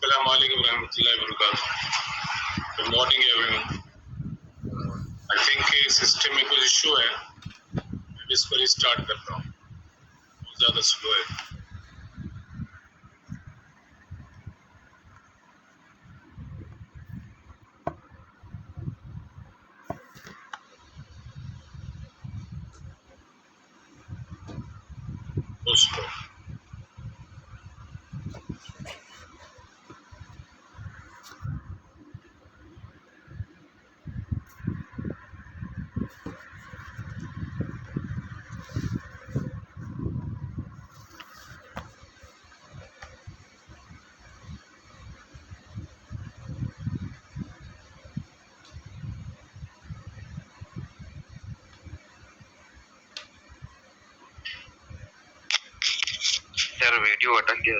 Assalamu alaikum warahmatullahi wabarakatuh. Good morning everyone. I think ये system में कुछ issue है, मैं इसको रिस्टार्ट करता हूँ, बहुत ज़्यादा स्लो है। बहुत स्लो। यार वीडियो अटक गया,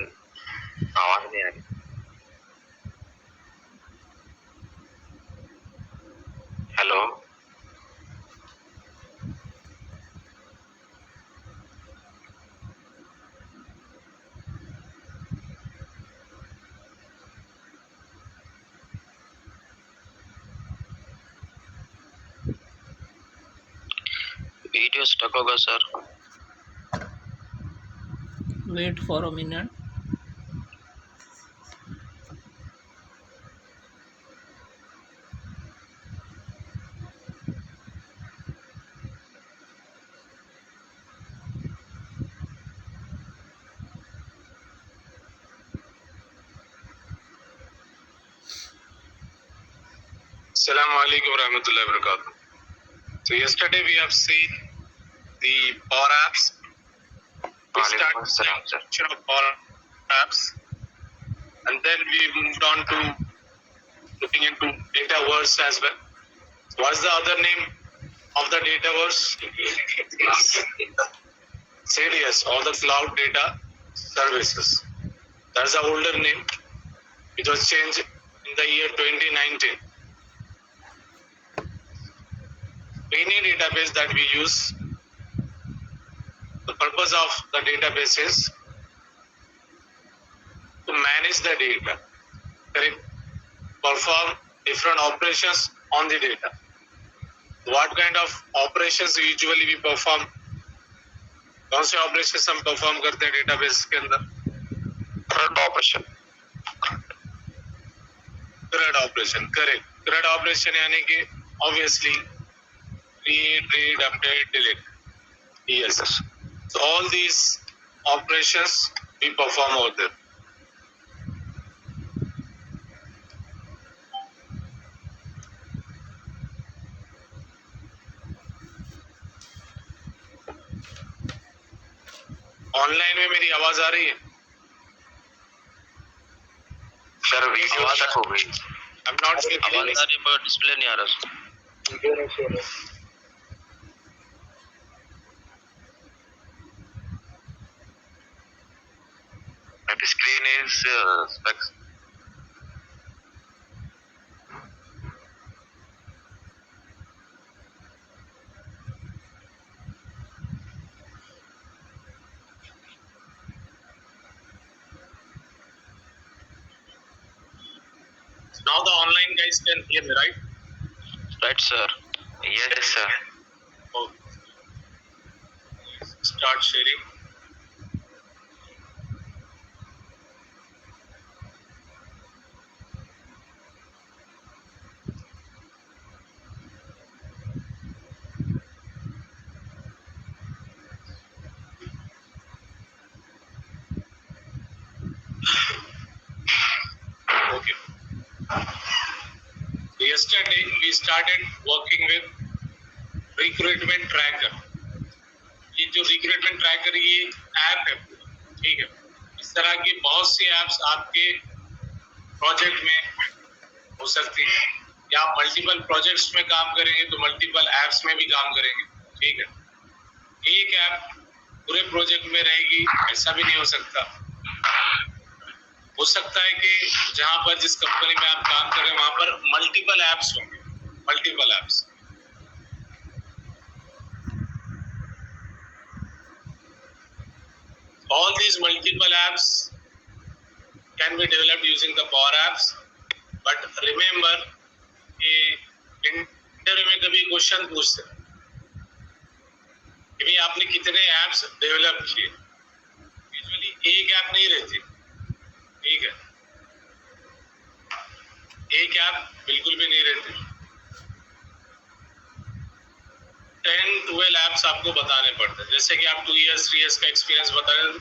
आवाज नहीं आ रही। हेलो, वीडियो स्टक होगा sir. Wait for a minute. Assalamu alaikum warahmatullahi wabarakatuh. So yesterday we have seen the Power Apps. We started section of Power Apps, and then we moved on to looking into Dataverse as well. What's the other name of the Dataverse? CDS, or the Cloud Data Services. That's the older name. It was changed in the year 2019. Any database that we use, the purpose of the database is to manage the data, correct? Perform different operations on the data. What kind of operations usually we perform? कौन से operations हम perform करते हैं database के अंदर? CRUD operation. CRUD operation, correct. CRUD operation यानी कि obviously read, update, delete. Yes. So all these operations we perform over there. Online में मेरी आवाज आ रही है? सर वीडियो स्टक हो गई। आई एम नॉट आवाज आ रही पर डिस्प्ले नहीं आ रहा। The screen is specs. Now the online guys can hear me, right? Right, sir. Yes, sir. Okay. Start sharing. Okay. Yesterday we started working with recruitment tracker. ये जो recruitment tracker ये app है, ठीक है? इस तरह की बहुत सी ऐप्स आपके प्रोजेक्ट में हो सकती है, या आप मल्टीपल प्रोजेक्ट्स में काम करेंगे तो मल्टीपल ऐप्स में भी काम करेंगे, ठीक है? एक ऐप पूरे प्रोजेक्ट में रहेगी ऐसा भी नहीं हो सकता। हो सकता है कि जहां पर जिस कंपनी में आप काम कर रहे हैं वहां पर मल्टीपल ऐप्स होंगे, multiple apps. All these multiple apps can be developed using the Power Apps. But remember कि इंटरव्यू में कभी क्वेश्चन पूछते हैं कि भाई आपने कितने ऐप्स डेवलप किए. यूजुअली एक ऐप नहीं रहती, ठीक है, एक ऐप बिल्कुल भी नहीं रहती. 10-12 ऐप्स आपको बताने पड़ते हैं. जैसे कि आप 2 years 3 years का एक्सपीरियंस बता रहे हैं,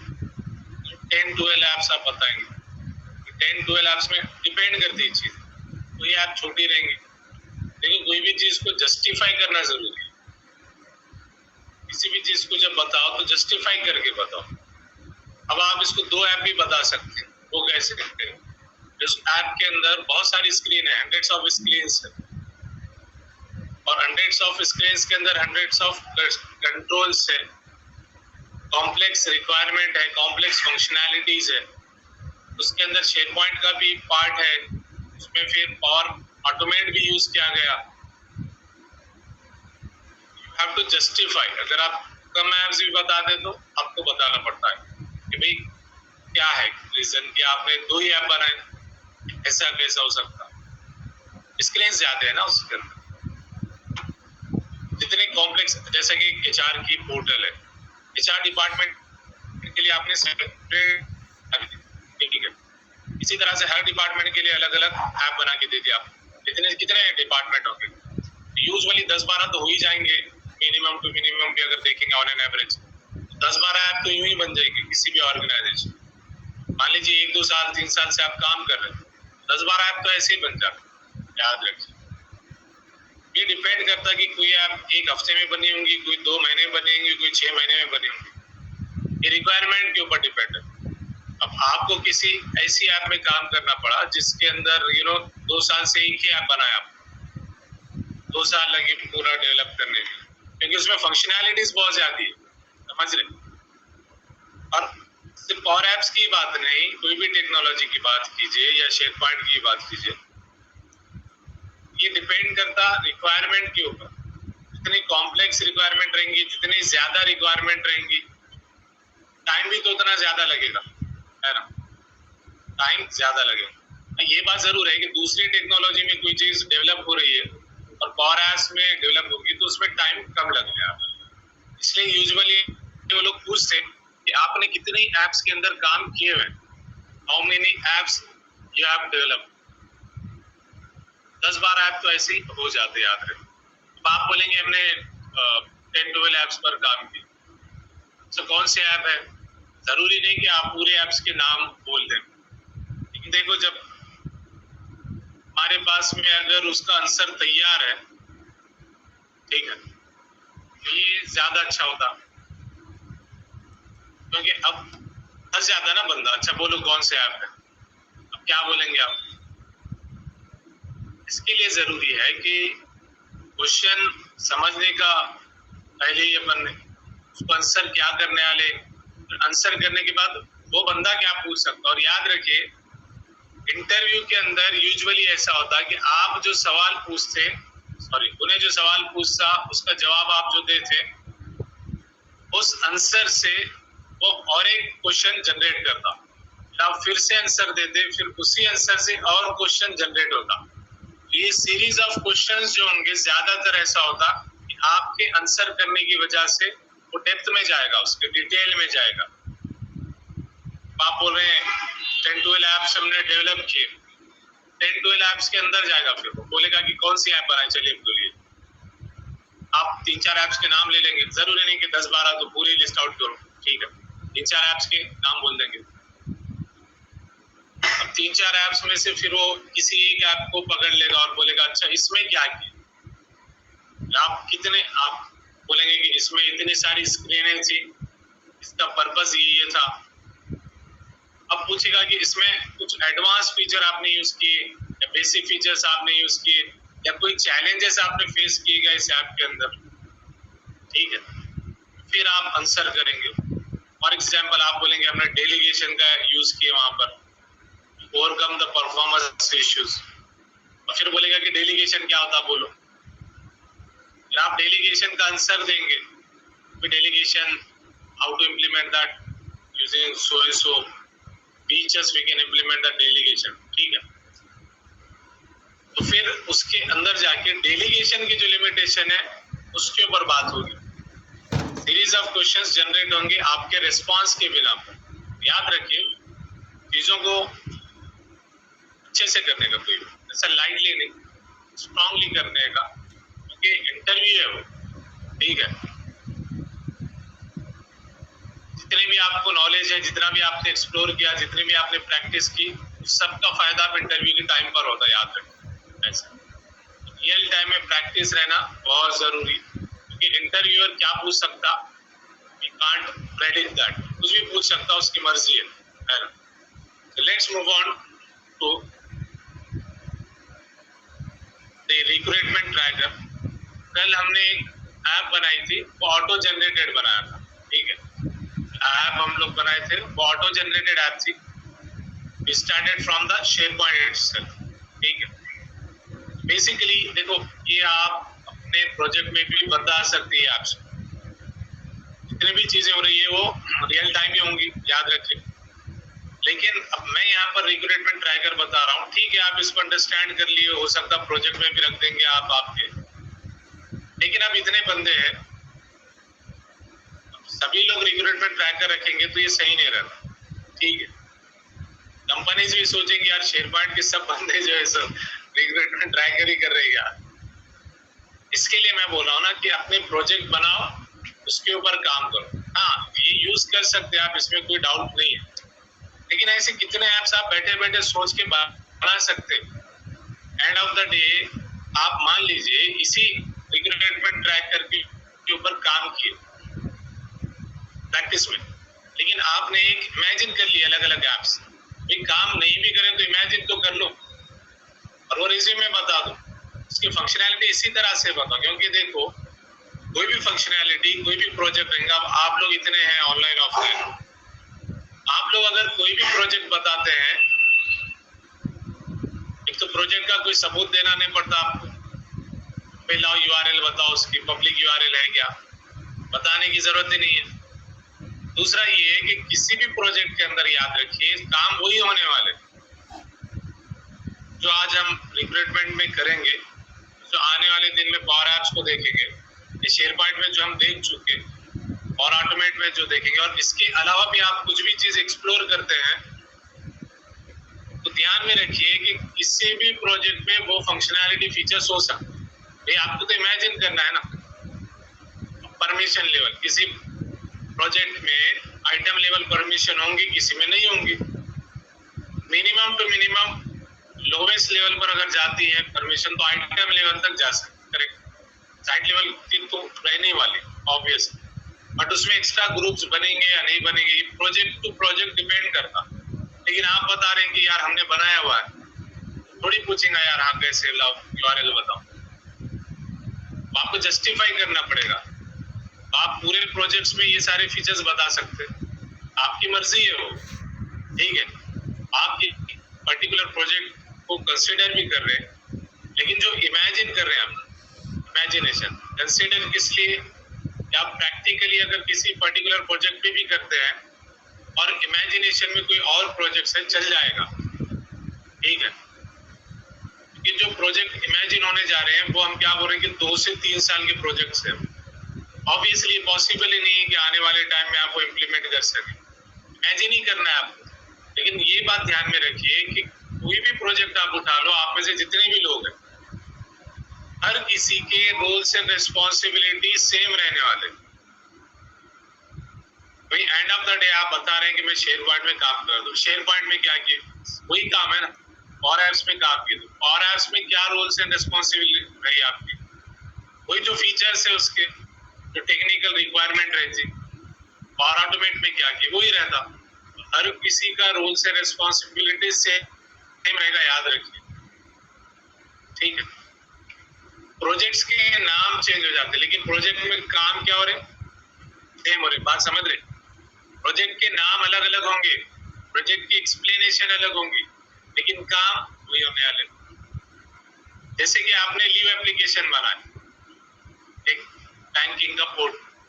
10-12 ऐप्स आप बताएंगे. 10-12 ऐप्स में डिपेंड करती है चीज. कोई ऐप छोटी रहेंगी, लेकिन कोई भी चीज को जस्टिफाई करना जरूरी है. किसी भी चीज को जब बताओ तो जस्टिफाई करके बताओ. अब आप इसको 2 ऐप भी बता सकते हैं. वो कैसे करते हैं? इस ऐप के अंदर बहुत सारी स्क्रीन है, हंड्रेड्स ऑफ स्क्रीन्स है, और हंड्रेड्स ऑफ स्क्रीन्स के अंदर हंड्रेड्स ऑफ कंट्रोल्स है, कॉम्प्लेक्स रिक्वायरमेंट है, कॉम्प्लेक्स फंक्शनैलिटीज है. उसके अंदर शेयर पॉइंट का भी पार्ट है, उसमें फिर पावर ऑटोमेट भी यूज किया गया. You have to justify. अगर आप कम ऐप्स भी बता दे तो आपको बताना पड़ता है कि भाई क्या है रीजन कि आपने 2 ही ऐप बनाए, ऐसा कैसा हो सकता. स्क्रीन ज्यादा है ना उसके अंदर. जितने कॉम्प्लेक्स, जैसे कि एचआर की पोर्टल है, एचआर डिपार्टमेंट के लिए आपने सेपरेट, ठीक है, इसी तरह से हर डिपार्टमेंट के लिए अलग अलग ऐप बना के दे दिया. इतने कितने डिपार्टमेंट होंगे? यूजुअली 10-12 तो हो ही जाएंगे, मिनिमम टू मिनिमम भी अगर देखेंगे ऑन एन एवरेज 10-12 ऐप तो यूं ही बन जाएंगे किसी भी ऑर्गेनाइजेशन. मान लीजिए 1-2 साल 3 साल से आप काम कर रहे हैं, 10-12 ऐप तो ऐसे ही बन जाते. याद रखिए, ये डिपेंड करता है कि कोई ऐप 1 हफ्ते में बनी होंगी, कोई 2 महीने में बनी होंगी, कोई 6 महीने में बनी होंगी. ये रिक्वायरमेंट के ऊपर डिपेंड है. अब आपको किसी ऐसी ऐप में काम करना पड़ा जिसके अंदर 2 साल से एक ही ऐप बनाया, 2 साल लगे पूरा डेवलप करने में, क्योंकि उसमें फंक्शनैलिटीज बहुत ज्यादा है, समझ रहे. और सिर्फ पावर ऐप्स की बात नहीं, कोई भी टेक्नोलॉजी की बात कीजिए या शेयर पॉइंट की बात कीजिए, ये डिपेंड करता रिक्वायरमेंट के ऊपर. जितनी कॉम्प्लेक्स रिक्वायरमेंट रहेंगी, जितनी ज्यादा रिक्वायरमेंट रहेंगी, टाइम भी तो उतना ज्यादा लगेगा, है ना. टाइम ज्यादा लगेगा. ये बात जरूर है कि दूसरी टेक्नोलॉजी में कोई चीज डेवलप हो रही है और पावर ऐप्स में डेवलप होगी तो उसमें टाइम कम लगेगा. इसलिए यूजुअली वो लोग पूछते कि आपने कितनी ऐप्स के अंदर काम किए हुए, how many apps you have develop. 10-12 app तो ऐसे ही हो जाते, याद रहे. अब आप बोलेंगे हमने 10-12 ऐप्स पर काम किया, तो कौन से ऐप है? जरूरी नहीं कि आप पूरे ऐप्स के नाम बोल दें, लेकिन देखो जब हमारे पास में अगर उसका आंसर तैयार है, ठीक है, तो ये ज्यादा अच्छा होता. क्योंकि अब फंस जाता है ना बंदा, अच्छा बोलो कौन से ऐप है, अब क्या बोलेंगे आप. इसके लिए जरूरी है कि क्वेश्चन समझने का पहले ही अपन उसको आंसर क्या करने वाले, आंसर करने के बाद वो बंदा क्या पूछ सकता. और याद रखिए, इंटरव्यू के अंदर यूजुअली ऐसा होता है कि आप जो सवाल पूछते, उन्हें जो सवाल पूछता उसका जवाब आप जो देते, उस आंसर से वो और एक क्वेश्चन जनरेट करता. आप फिर से आंसर देते, फिर उसी आंसर से और क्वेश्चन जनरेट होता. ये सीरीज ऑफ क्वेश्चंस जो होंगे, ज्यादातर ऐसा होता कि आपके आंसर करने की वजह से वो डेप्थ में जाएगा, उसके डिटेल में जाएगा. आप बोल रहे हैं 10-12 ऐप्स हमने डेवलप किए, 10-12 ऐप्स के अंदर जाएगा, फिर वो बोलेगा कि कौन सी ऐप बनाए, चलिए बोलिए. आप 3-4 ऐप्स के नाम ले लेंगे, जरूरी नहीं कि 10-12 तो पूरी लिस्ट आउट करो, ठीक है, 3-4 ऐप्स के नाम बोल देंगे. अब 3-4 ऐप्स में से फिर वो किसी एक ऐप को पकड़ लेगा और बोलेगा अच्छा इसमें क्या किया. आप बोलेंगे कि इसमें इतनी सारी स्क्रीनें थी, इसका पर्पस ये था. अब पूछेगा कि इसमें कुछ एडवांस फीचर आपने यूज किए या बेसिक फीचर्स आपने यूज किए या कोई चैलेंजेस आपने फेस किए गए इस ऐप के अंदर, ठीक है, फिर आप आंसर करेंगे. फॉर एग्जांपल आप बोलेंगे हमने डेलीगेशन का यूज किया वहां पर, ओवरकम द परफॉर्मेंस इश्यूज, और फिर बोलेगा कि डेलीगेशन क्या होता, बोलो. फिर आप डेलीगेशन का आंसर देंगे, फिर delegation how to implement that using so and so features we can implement the delegation, ठीक है। तो फिर उसके अंदर जाके डेलीगेशन की जो लिमिटेशन है उसके ऊपर बात होगी। सीरीज ऑफ क्वेश्चंस जनरेट होंगे आपके रिस्पांस के बिना पर। याद रखिए चीजों को अच्छे से करने का, कोई ऐसा लाइटली नहीं, स्ट्रांगली करने का, क्योंकि इंटरव्यू है वो, ठीक है। जितने भी आपको नॉलेज है, जितना भी आपने एक्सप्लोर किया, जितनी भी आपने प्रैक्टिस की, सबका फायदा आप इंटरव्यू के टाइम पर होता है, याद रखें। ऐसा रियल टाइम में प्रैक्टिस रहना बहुत जरूरी, क्योंकि इंटरव्यूअर क्या पूछ सकता, वी कांट प्रेडिक्ट दैट, कुछ भी पूछ सकता, उसकी मर्जी है ना। So let's move on to the recruitment tracker। कल हमने एक ऐप बनाई थी, वो ऑटो जनरेटेड बनाया था, ठीक है। ऐप हम लोग बनाए थे, वो ऑटो जनरेटेड ऐप थी। We started from the SharePoint itself, ठीक है। बेसिकली देखो, ये आप अपने प्रोजेक्ट में भी बता सकती है ऐप्स, जितनी भी चीजें हो रही है वो रियल टाइम ही होंगी, याद रखिए। लेकिन अब मैं यहाँ पर रिक्रूटमेंट ट्रैकर बता रहा हूँ, ठीक है, आप इसको अंडरस्टैंड कर लिए, हो सकता प्रोजेक्ट में भी रख देंगे आप आपके, लेकिन अब इतने बंदे हैं, सभी लोग रिक्रूटमेंट ट्रैकर रखेंगे तो ये सही नहीं रहता, ठीक है। कंपनीज भी सोचेंगे यार SharePoint के सब बंदे जो है सब रिक्रूटमेंट ट्रैकर ही कर रहे हैं यार। इसके लिए मैं बोल रहा हूँ ना कि अपने प्रोजेक्ट बनाओ, उसके ऊपर काम करो। हाँ, ये यूज कर सकते हैं आप, इसमें कोई डाउट नहीं है, लेकिन ऐसे कितने ऐप्स आप बैठे बैठे सोच के बना सकते। एंड ऑफ द डे आप मान लीजिए इसी रिक्रूटमेंट ट्रैकर के ऊपर काम किए प्रैक्टिस में, लेकिन आपने एक इमेजिन कर लिया अलग अलग ऐप्स, भाई काम नहीं भी करें तो इमेजिन तो कर लो और वो रिज्यूम में बता दो, उसकी फंक्शनैलिटी इसी तरह से बताओ। क्योंकि देखो, कोई भी फंक्शनैलिटी, कोई भी प्रोजेक्ट रहेगा, आप लोग इतने हैं ऑनलाइन ऑफलाइन, आप लोग अगर कोई भी प्रोजेक्ट बताते हैं, एक तो प्रोजेक्ट का कोई सबूत देना नहीं पड़ता आपको, पहला URL बताओ, उसकी पब्लिक URL है क्या, बताने की जरूरत ही नहीं है। दूसरा ये है कि किसी भी प्रोजेक्ट के अंदर याद रखिए काम वही होने वाले जो आज हम रिक्रूटमेंट में करेंगे, जो आने वाले दिन में पावर ऐप्स को देखेंगे, ये SharePoint में जो हम देख चुके और ऑटोमेट में जो देखेंगे, और इसके अलावा भी आप कुछ भी चीज एक्सप्लोर करते हैं तो ध्यान में रखिए कि किसी भी प्रोजेक्ट में वो फंक्शनैलिटी फीचर्स हो सकते हैं। ये आपको तो इमेजिन करना है ना। परमिशन लेवल, किसी प्रोजेक्ट में आइटम लेवल परमिशन होंगी, किसी में नहीं होंगी। Minimum to minimum lowest level पर अगर जाती है परमिशन तो आइटम लेवल तक जा सकती, करेक्ट। साइट लेवल की तो रहने वाली ऑब्वियस, बट उसमें एक्स्ट्रा ग्रुप्स बनेंगे या नहीं बनेंगे, ये प्रोजेक्ट टू प्रोजेक्ट डिपेंड करता। लेकिन आप बता रहे हैं कि यार हमने बनाया हुआ है, थोड़ी पूछेंगे यार हाँ कैसे लाओ URL बताओ, आपको जस्टिफाई करना पड़ेगा। आप पूरे प्रोजेक्ट्स में ये सारे फीचर्स बता सकते हैं, आपकी मर्जी है वो, ठीक है। आप एक पर्टिकुलर प्रोजेक्ट को कंसीडर भी कर रहे हैं, लेकिन जो इमेजिन कर रहे हैं आप, इमेजिनेशन कंसीडर किस लिए, आप प्रैक्टिकली अगर किसी पर्टिकुलर प्रोजेक्ट पे भी करते हैं और इमेजिनेशन में कोई और प्रोजेक्ट है, चल जाएगा, ठीक है। कि जो प्रोजेक्ट इमेजिन होने जा रहे हैं वो हम क्या बोल रहे हैं कि 2 से 3 साल के प्रोजेक्ट्स हैं। ऑब्वियसली पॉसिबल ही नहीं है कि आने वाले टाइम में आप वो इम्प्लीमेंट कर सकें, इमेजिन ही करना है आपको। लेकिन ये बात ध्यान में रखिए कि कोई भी प्रोजेक्ट आप उठा लो, आप में से जितने भी लोग हैं, हर किसी के रोल्स एंड रिस्पॉन्सिबिलिटी सेम रहने वाले। भाई एंड ऑफ द डे आप बता रहे हैं कि मैं SharePoint में काम कर दूं, SharePoint में क्या किए, वही काम है ना। और ऐप्स में काम किए, और ऐप्स में क्या रोल्स एंड रिस्पॉन्सिबिलिटी रही आपकी, वही जो फीचर्स है उसके जो टेक्निकल रिक्वायरमेंट रहती, और ऑटोमेट में क्या किए वही रहता। हर किसी का रोल्स एंड रिस्पॉन्सिबिलिटी सेम रहेगा, याद रखिए, ठीक है। प्रोजेक्ट्स के नाम चेंज हो जाते हैं, लेकिन प्रोजेक्ट में काम क्या हो रहे, सेम हो रहे। बात समझ रहे, प्रोजेक्ट के नाम अलग अलग होंगे, प्रोजेक्ट की एक्सप्लेनेशन अलग होंगी, लेकिन काम वही होने वाले। जैसे कि आपने लीव एप्लीकेशन बनाया, एक बैंकिंग का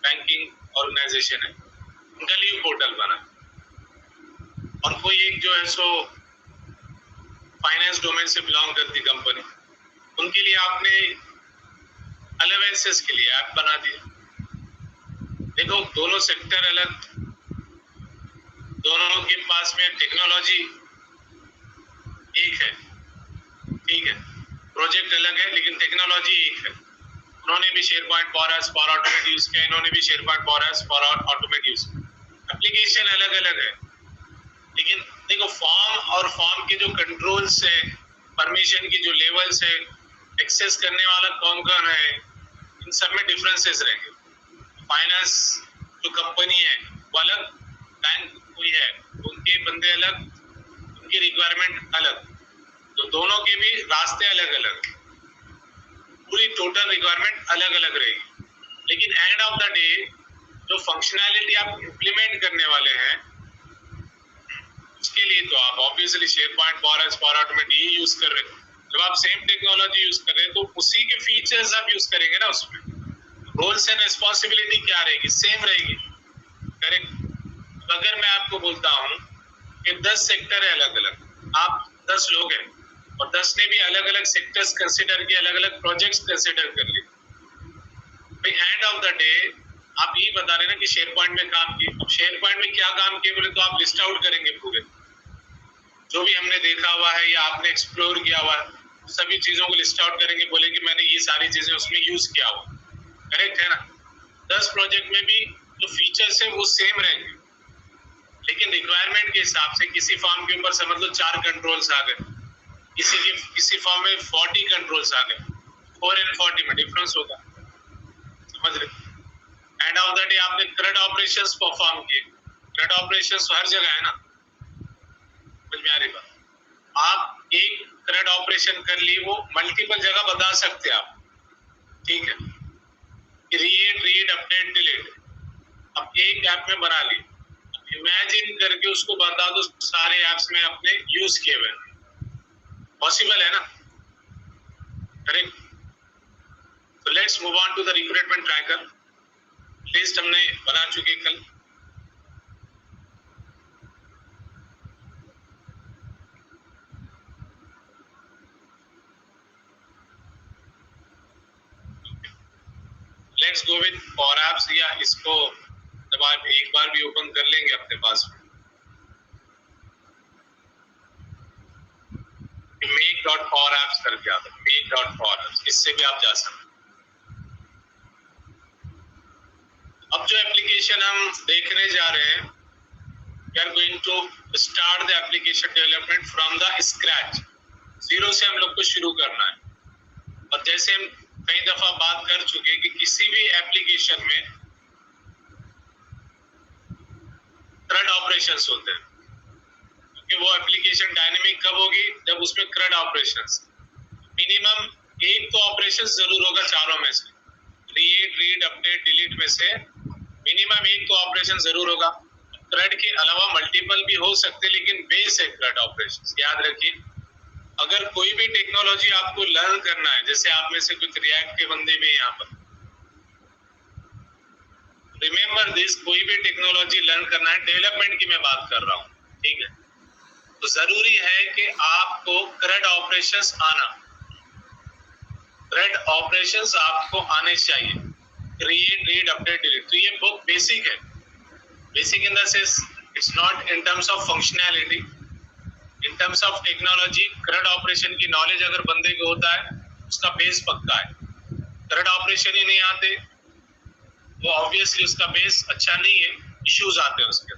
बैंकिंग ऑर्गेनाइजेशन है, उनका लीव पोर्टल बना, और कोई एक जो है सो फाइनेंस डोमेन से बिलोंग करती कंपनी, उनके लिए आपने अलावेंसेस के लिए ऐप बना दिया। देखो दोनों सेक्टर अलग, दोनों के पास में टेक्नोलॉजी एक है, ठीक है, प्रोजेक्ट अलग है लेकिन टेक्नोलॉजी एक है। उन्होंने भी SharePoint power apps for automate use किया, इन्होंने भी SharePoint power apps for automate use किया। एप्लीकेशन अलग अलग है, लेकिन देखो फॉर्म और फॉर्म के जो कंट्रोल्स है, परमिशन की जो लेवल्स है, एक्सेस करने वाला कौन कौन है, इन सब में डिफरेंसेस रहेंगे। फाइनेंस जो कंपनी है वो अलग, बैंक कोई है उनके बंदे अलग, उनकी रिक्वायरमेंट अलग, तो दोनों के भी रास्ते अलग अलग, पूरी टोटल रिक्वायरमेंट अलग अलग रहेगी। लेकिन एंड ऑफ द डे जो फंक्शनैलिटी आप इम्प्लीमेंट करने वाले हैं उसके लिए तो आप obviously SharePoint power apps for automate he use कर रहे हो। जब आप सेम टेक्नोलॉजी यूज कर रहे हैं तो उसी के फीचर्स आप यूज करेंगे ना, उसमें रोल्स एंड रिस्पॉन्सिबिलिटी क्या रहेगी, सेम रहेगी, करेक्ट। अगर मैं आपको बोलता हूँ कि 10 सेक्टर है अलग अलग, आप 10 लोग हैं और 10 ने भी अलग अलग सेक्टर्स कंसिडर किए, अलग अलग प्रोजेक्ट्स कंसिडर कर लिए, भाई एंड ऑफ द डे आप ये बता रहे ना कि शेयर पॉइंट में काम किए। अब शेयर पॉइंट में क्या काम किए बोले तो आप लिस्ट आउट करेंगे पूरे, जो भी हमने देखा हुआ है या आपने एक्सप्लोर किया हुआ है सभी चीजों को लिस्ट आउट करेंगे, बोलेंगे मैंने ये सारी चीजें उसमें यूज किया हुआ, करेक्ट है ना। 10 प्रोजेक्ट में भी जो फीचर्स है वो सेम रहेंगे, लेकिन रिक्वायरमेंट के हिसाब से किसी फॉर्म के ऊपर समझ लो 4 कंट्रोल्स आ गए, किसी फॉर्म में 40 कंट्रोल्स आ गए, 4 and 40 में डिफरेंस होगा, समझ रहे। एंड ऑफ द डे आपने CRUD ऑपरेशंस परफॉर्म किए, CRUD ऑपरेशंस हर जगह है ना, समझ में आ रही बात। आप एक CRUD ऑपरेशन कर ली, वो मल्टीपल जगह बता सकते हैं आप, ठीक है, क्रिएट रीड अपडेट डिलीट, अब एक ऐप में बना ली, इमेजिन करके उसको बता दो सारे एप्स में अपने यूज किए हुए, पॉसिबल है ना, करेक्ट। तो let's move on to the recruitment tracker. List हमने बना चुके कल, let's go with Power Apps, या इसको जब आप एक बार भी ओपन कर लेंगे अपने पास में, make.powerapps करके आता है, make.powerapps, इससे भी आप जा सकते हैं। अब जो एप्लीकेशन हम देखने जा रहे हैं, we are going to start the application development from the scratch, zero से हम लोग को शुरू करना है। और जैसे हम कई दफा बात कर चुके कि किसी भी एप्लीकेशन में CRUD ऑपरेशंस होते हैं, क्योंकि वो एप्लीकेशन डायनेमिक कब होगी, जब उसमें CRUD ऑपरेशंस, मिनिमम एक तो ऑपरेशन जरूर होगा चारों में से, क्रिएट रीड अपडेट डिलीट में से मिनिमम एक तो ऑपरेशन जरूर होगा। CRUD के अलावा मल्टीपल भी हो सकते, लेकिन बेस है CRUD ऑपरेशंस, याद रखिए। अगर कोई भी टेक्नोलॉजी आपको लर्न करना है, जैसे आप में से कुछ रिएक्ट के बंदे भी यहाँ पर, रिमेंबर दिस, कोई भी टेक्नोलॉजी लर्न करना है, डेवलपमेंट की मैं बात कर रहा हूँ, ठीक है, तो जरूरी है कि आपको CRUD ऑपरेशंस आना, CRUD ऑपरेशंस आपको आने चाहिए, क्रिएट रीड अपडेट डिलीट। तो ये बहुत बेसिक है, basic in the sense it's not in terms of functionality, in terms of technology CRUD operation की नॉलेज अगर बंदे को होता है उसका बेस पक्का है। CRUD ऑपरेशन ही नहीं आते वो ऑब्वियसली उसका बेस अच्छा नहीं है, इश्यूज आते हैं उसके।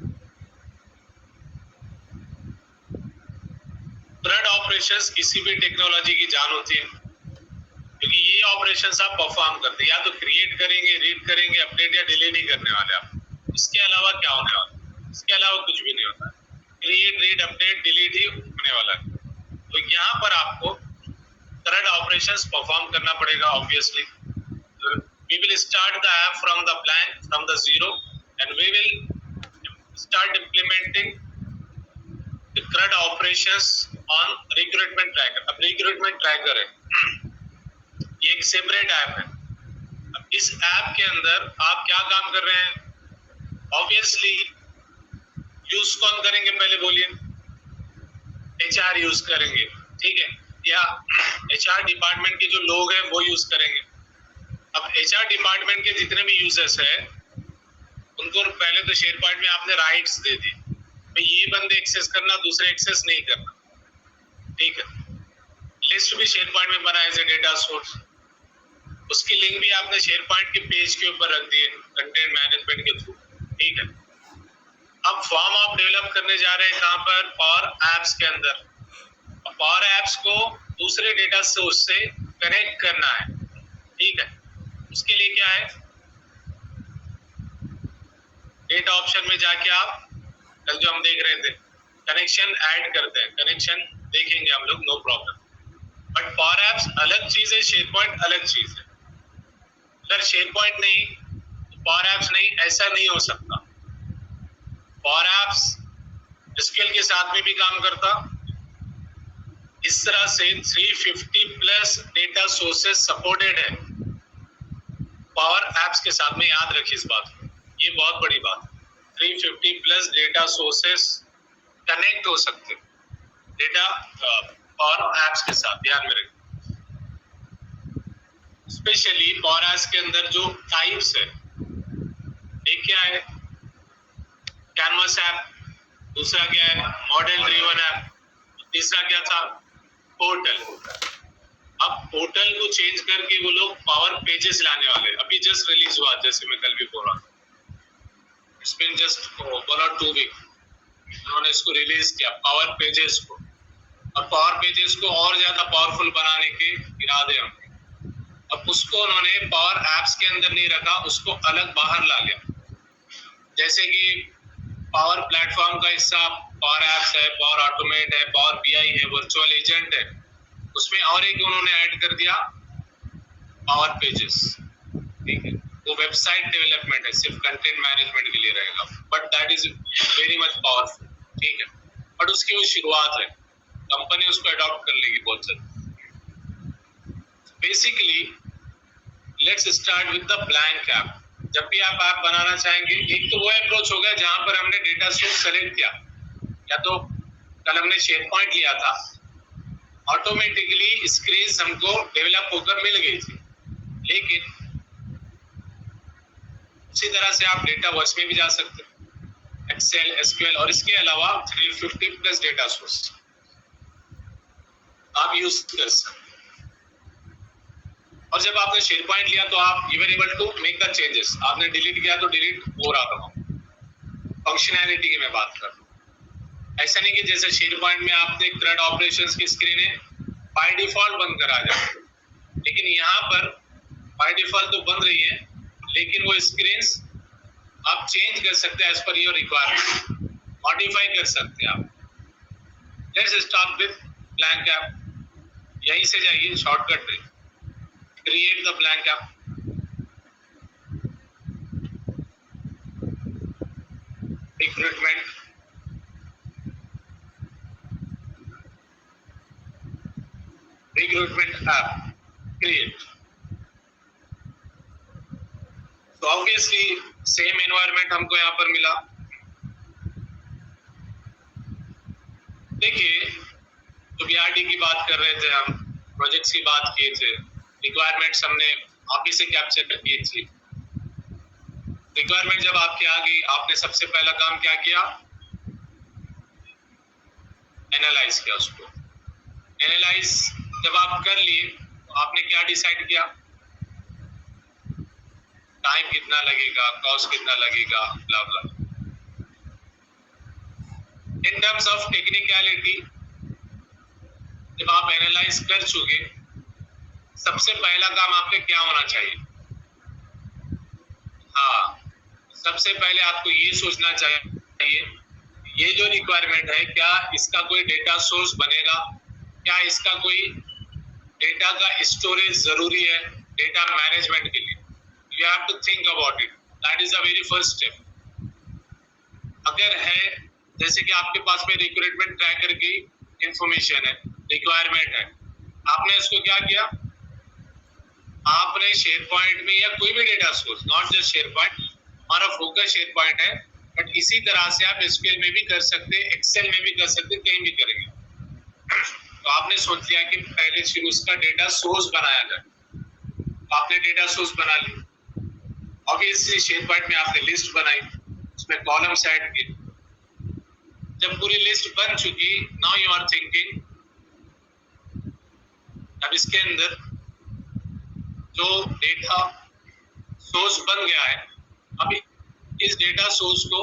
CRUD ऑपरेशंस किसी भी टेक्नोलॉजी की जान होती है, क्योंकि ये ऑपरेशंस आप परफॉर्म करते हैं, या तो क्रिएट करेंगे, रीड करेंगे, अपडेट या डिलीट नहीं करने वाले आप। इसके अलावा क्या होने वाला, इसके अलावा कुछ भी नहीं होता, क्रिएट रीड अपडेट डिलीट ही होने वाला है। तो यहाँ पर आपको CRUD ऑपरेशंस परफॉर्म करना पड़ेगा obviously. We will start the app from the blank, from the zero, and we will start implementing the CRUD operations on recruitment tracker। अब recruitment tracker है, ये एक सेपरेट ऐप है। अब इस ऐप के अंदर आप क्या काम कर रहे हैं, ऑब्वियसली यूज कौन करेंगे पहले बोलिए, HR यूज करेंगे, ठीक है, या HR डिपार्टमेंट के जो लोग हैं वो यूज करेंगे। अब HR डिपार्टमेंट के जितने भी यूजर्स हैं उनको पहले तो शेयर पॉइंट में आपने राइट्स दे दी, भाई ये बंदे एक्सेस करना, दूसरे एक्सेस नहीं करना, ठीक है। लिस्ट भी शेयर पॉइंट में बना एज ए डेटा सोर्स, उसकी लिंक भी आपने शेयर पॉइंट के पेज के ऊपर रख दी है कंटेंट मैनेजमेंट के थ्रू, ठीक है। अब फॉर्म आप डेवलप करने जा रहे हैं कहाँ पर, पावर एप्स के अंदर। पावर एप्स को दूसरे डेटा सोर्स से कनेक्ट करना है, ठीक है। उसके लिए क्या है, डेटा ऑप्शन में जाके आप कल जो हम देख रहे थे कनेक्शन ऐड करते हैं, कनेक्शन देखेंगे हम लोग, no problem. But Power Apps अलग चीज है, शेयर पॉइंट अलग चीज है। अगर शेयर पॉइंट नहीं तो पावर एप्स नहीं, ऐसा नहीं हो सकता। पावर एप्स एसक्यूएल के साथ में भी काम करता। इस तरह से 350 प्लस डेटा सोर्सेस सपोर्टेड है पावर एप्स के साथ में, याद रखिए इस बात को, ये बहुत बड़ी बात है। 350 प्लस डेटा सोर्सेस कनेक्ट हो सकते डेटा पावर एप्स के साथ, ध्यान में रखिए। स्पेशली पावर एप्स के अंदर जो टाइप्स है, एक क्या है कैनवस ऐप, दूसरा क्या है मॉडल ड्रिवन ऐप, तीसरा क्या था पोर्टल। अब पोर्टल को चेंज करके वो लोग पावर पेजेस लाने वाले, अभी जस्ट रिलीज हुआ, जैसे मैं कल भी बोल रहा था, it's been just 1 or 2 week उन्होंने इसको रिलीज किया पावर पेजेस को। और पावर पेजेस को और ज्यादा पावरफुल बनाने के इरादे हैं। अब उसको उन्होंने पावर एप्स के अंदर नहीं रखा, उसको अलग बाहर ला लिया। जैसे कि पावर प्लेटफॉर्म का हिस्सा पावर एप्स है, पावर ऑटोमेट है, पावर बीआई है, वर्चुअल एजेंट है, उसमें और एक उन्होंने ऐड कर दिया पावर पेजेस, ठीक है। वो वेबसाइट डेवलपमेंट है, सिर्फ कंटेंट मैनेजमेंट के लिए रहेगा, but that is very much powerful, ठीक है। बट उसकी वो शुरुआत है, कंपनी उसको अडॉप्ट कर लेगी बहुत जल्द। Basically let's start with the blank app. जब भी आप ऐप बनाना चाहेंगे, एक तो वो अप्रोच होगा जहां पर हमने डेटा सोर्स सेलेक्ट किया, या तो कल हमने शेयर पॉइंट लिया था, ऑटोमेटिकली स्क्रीन हमको डेवलप होकर मिल गई थी, लेकिन उसी तरह से आप डेटा वर्स में भी जा सकते हैं, एक्सेल, एसक्यूएल, और इसके अलावा 350 प्लस डेटा सोर्स आप यूज कर सकते हैं। और जब आपने शेयर पॉइंट लिया तो आप you are able to make the changes, आपने डिलीट किया तो डिलीट हो रहा था। फंक्शनैलिटी की मैं बात कर रहा हूँ, ऐसा नहीं कि जैसे शेयर पॉइंट में आपने CRUD ऑपरेशंस की स्क्रीन है बाय डिफॉल्ट बंद करा जाए, लेकिन यहाँ पर बाय डिफॉल्ट तो बंद रही है, लेकिन वो स्क्रीन्स आप चेंज कर सकते हैं as per your requirement, modify कर सकते हैं आप। Let's start with blank app, यहीं से जाइए शॉर्टकट में, create the blank app. Recruitment, recruitment app create. तो ऑब्वियसली सेम एनवायरनमेंट हमको यहाँ पर मिला। देखिए, तो बीआरडी की बात कर रहे थे हम, प्रोजेक्ट्स की बात किए थे, रिक्वायरमेंट्स हमने आप ही से कैप्चर की थी। रिक्वायरमेंट जब आपके आ गई, आपने सबसे पहला काम क्या किया, एनालाइज किया उसको। एनालाइज जब आप कर लिए तो आपने क्या डिसाइड किया, टाइम कितना लगेगा, कॉस्ट कितना लगेगा, ब्ला ब्ला। इन टर्म्स ऑफ टेक्निकलिटी जब आप एनालाइज कर चुके, सबसे पहला काम आपके क्या होना चाहिए, हाँ, सबसे पहले आपको ये सोचना चाहिए ये जो रिक्वायरमेंट है क्या इसका कोई डेटा सोर्स बनेगा, क्या इसका कोई डेटा का स्टोरेज जरूरी है डेटा मैनेजमेंट के लिए। You have to think about it. That is the very first step. अगर है, जैसे कि आपके पास में रिक्रूटमेंट ट्रैकर की इंफॉर्मेशन है, रिक्वायरमेंट है, आपने इसको क्या किया, आपने शेयर पॉइंट में या कोई भी data source, not just share point, हमारा फोकस शेयर पॉइंट है, बट इसी तरह से आप एसक्यूएल में भी कर सकते हैं, एक्सेल में भी कर सकते हैं, कहीं भी करेंगे। तो आपने सोच लिया कि पहले शुरू उसका डेटा सोर्स बनाया जाए, तो आपने डेटा सोर्स बना ली। ऑब्वियसली शेयर पॉइंट में आपने लिस्ट बनाई, उसमें कॉलम्स ऐड किए। जब पूरी लिस्ट बन चुकी, नाउ यू आर थिंकिंग अब इसके अंदर जो डेटा सोर्स बन गया है, अभी इस डेटा सोर्स को,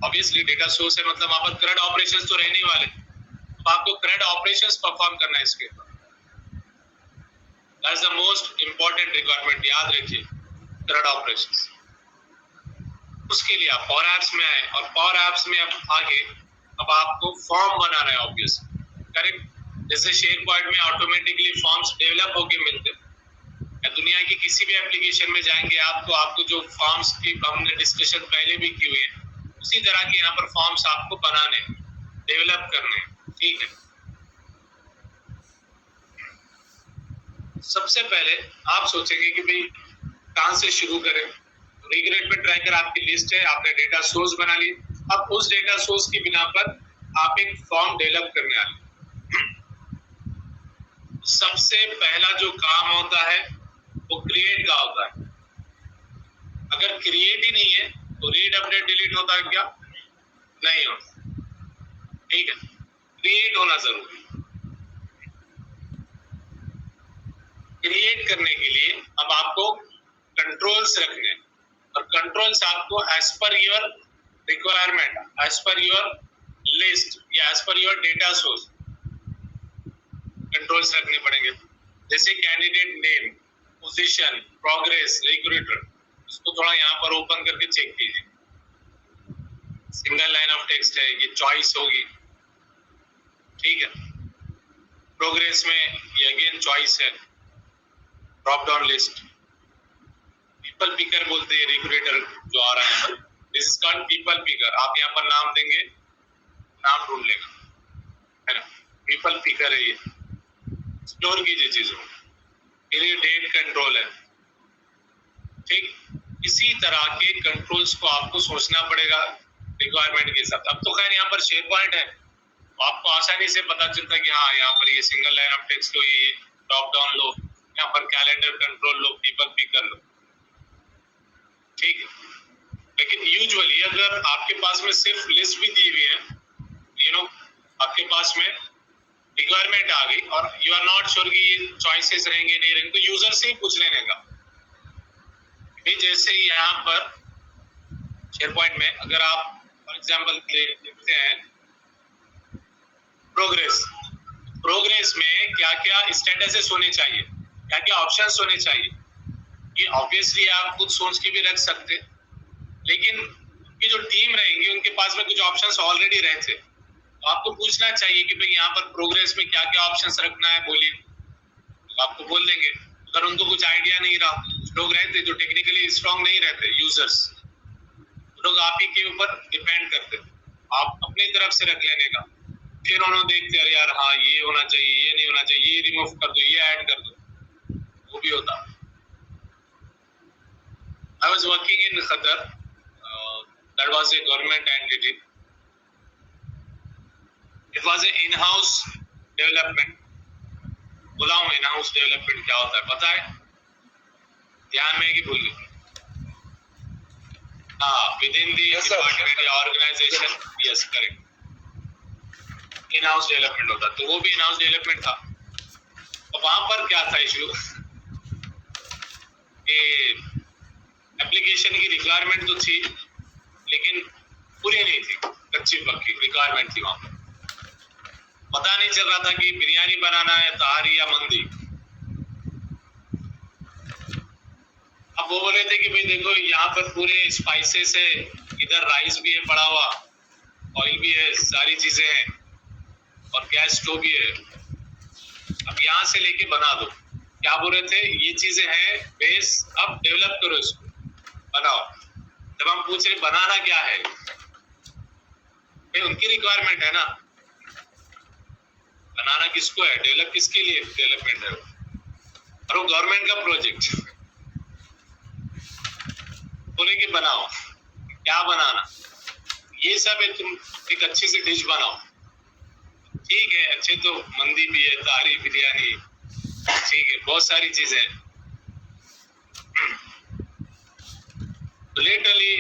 ऑब्वियसली डेटा सोर्स है मतलब वहां पर करंट ऑपरेशंस तो रहने वाले, तो आपको करंट ऑपरेशंस परफॉर्म करना है इसके ऊपर। That's the most important requirement, याद रखिए, करंट ऑपरेशंस। उसके लिए आप पावर एप्स में आए और पावर एप्स में अब आगे अब आपको फॉर्म बनाना है, ऑब्वियस, करेक्ट। जैसे शेयर पॉइंट में ऑटोमेटिकली फॉर्म्स डेवलप होके मिलते हैं, या दुनिया की किसी भी एप्लीकेशन में जाएंगे आप तो आपको जो फॉर्म्स की हमने डिस्कशन पहले भी की हुई है, उसी तरह के यहाँ पर फॉर्म्स आपको बनाने, डेवलप करने, ठीक है। सबसे पहले आप सोचेंगे कि भाई कहाँ से शुरू करें। रिक्रूटमेंट ट्रैकर आपकी लिस्ट है, आपने डेटा सोर्स बना ली। अब उस डेटा सोर्स की बिना पर आप एक फॉर्म डेवलप करने वाले। सबसे पहला जो काम होता है वो क्रिएट का होता है। अगर क्रिएट ही नहीं है तो रीड अपडेट डिलीट होता है क्या? नहीं होता, ठीक है। क्रिएट होना जरूरी है। क्रिएट करने के लिए अब आपको कंट्रोल्स रखने हैं, और कंट्रोल्स आपको as per your requirement, as per your list या as per your data source controls रखने पड़ेंगे। जैसे candidate name, position, progress, recruiter, इसको थोड़ा यहाँ पर ओपन करके चेक कीजिए। सिंगल लाइन ऑफ टेक्स्ट है, ये चॉइस होगी, ठीक है। प्रोग्रेस में ये अगेन चॉइस है, drop down list. People picker बोलते हैं रिक्रूटर जो आ रहा है, this is called people picker. आप यहाँ पर नाम देंगे, नाम ढूंढ लेगा, है ना। पीपल पिकर है ये, एक्सप्लोर कीजिए चीजों। ये डेट कंट्रोल है, ठीक। इसी तरह के कंट्रोल्स को आपको सोचना पड़ेगा रिक्वायरमेंट के साथ। अब तो खैर यहाँ पर शेयर पॉइंट है, तो आपको आसानी से पता चलता है कि हाँ यहाँ पर ये सिंगल लाइन ऑफ टेक्स्ट लो, ये ड्रॉप डाउन लो, यहाँ पर कैलेंडर कंट्रोल लो, पीपल पिकर लो, ठीक है। लेकिन यूजुअली अगर आपके पास में सिर्फ लिस्ट भी दी हुई है, यू नो, आपके पास में रिक्वायरमेंट आ गई और यू आर नॉट श्योर कि ये चॉइसेस रहेंगे नहीं रहेंगे, तो यूजर से ही पूछ लेने का। जैसे यहाँ पर शेयर पॉइंट में अगर आप फॉर एग्जांपल देखते हैं प्रोग्रेस में क्या क्या स्टेटसेस होने चाहिए, क्या क्या ऑप्शंस होने चाहिए, ये ऑब्वियसली आप खुद सोच के भी रख सकते, लेकिन उनकी जो टीम रहेंगी उनके पास में कुछ ऑप्शंस ऑलरेडी रहते, तो आपको पूछना चाहिए कि भाई यहाँ पर प्रोग्रेस में क्या क्या ऑप्शंस रखना है, बोलिए, तो आपको बोल देंगे। अगर उनको कुछ आइडिया नहीं रहा, लोग रहते जो टेक्निकली स्ट्रांग नहीं रहते, यूजर्स, लोग आप ही के ऊपर डिपेंड करते, आप अपनी तरफ से रख लेने का। फिर उन्होंने देखते अरे यार हाँ ये होना चाहिए, ये नहीं होना चाहिए, ये रिमूव कर दो, ये ऐड कर दो, वो भी होता। I was working in Qatar. That was a government entity. It was an in-house development. बोला हूँ in-house development क्या होता है पता है? ध्यान में है कि भूल गए? हाँ, within the department या organization, yes correct. In-house development होता, तो वो भी in-house development था। और वहाँ पर क्या था इशू? एप्लीकेशन की रिक्वायरमेंट तो थी लेकिन पूरी नहीं थी, कच्ची पक्की रिक्वायरमेंट थी। वहां पर पता नहीं चल रहा था कि बिरयानी बनाना है, तहारी या मंदी। अब वो बोले थे कि भाई देखो यहाँ पर पूरे स्पाइसेस है, इधर राइस भी है पड़ा हुआ, ऑयल भी है, सारी चीजें हैं और गैस स्टोव भी है, अब यहाँ से लेके बना दो। क्या बोल रहे थे? ये चीजें हैं बेस, अब डेवलप करो इसको, बनाओ। जब हम पूछ रहे बनाना क्या है, उनकी रिक्वायरमेंट है ना, बनाना किसको है, डेवलप किसके लिए डेवलपमेंट है, और वो गवर्नमेंट का प्रोजेक्ट। बोले कि बनाओ, क्या बनाना, ये सब है, तुम एक अच्छी सी डिश बनाओ। ठीक है, अच्छे तो मंदी भी है, तारी बिरयानी, ठीक है, बहुत सारी चीजें हैं। तो लिटरली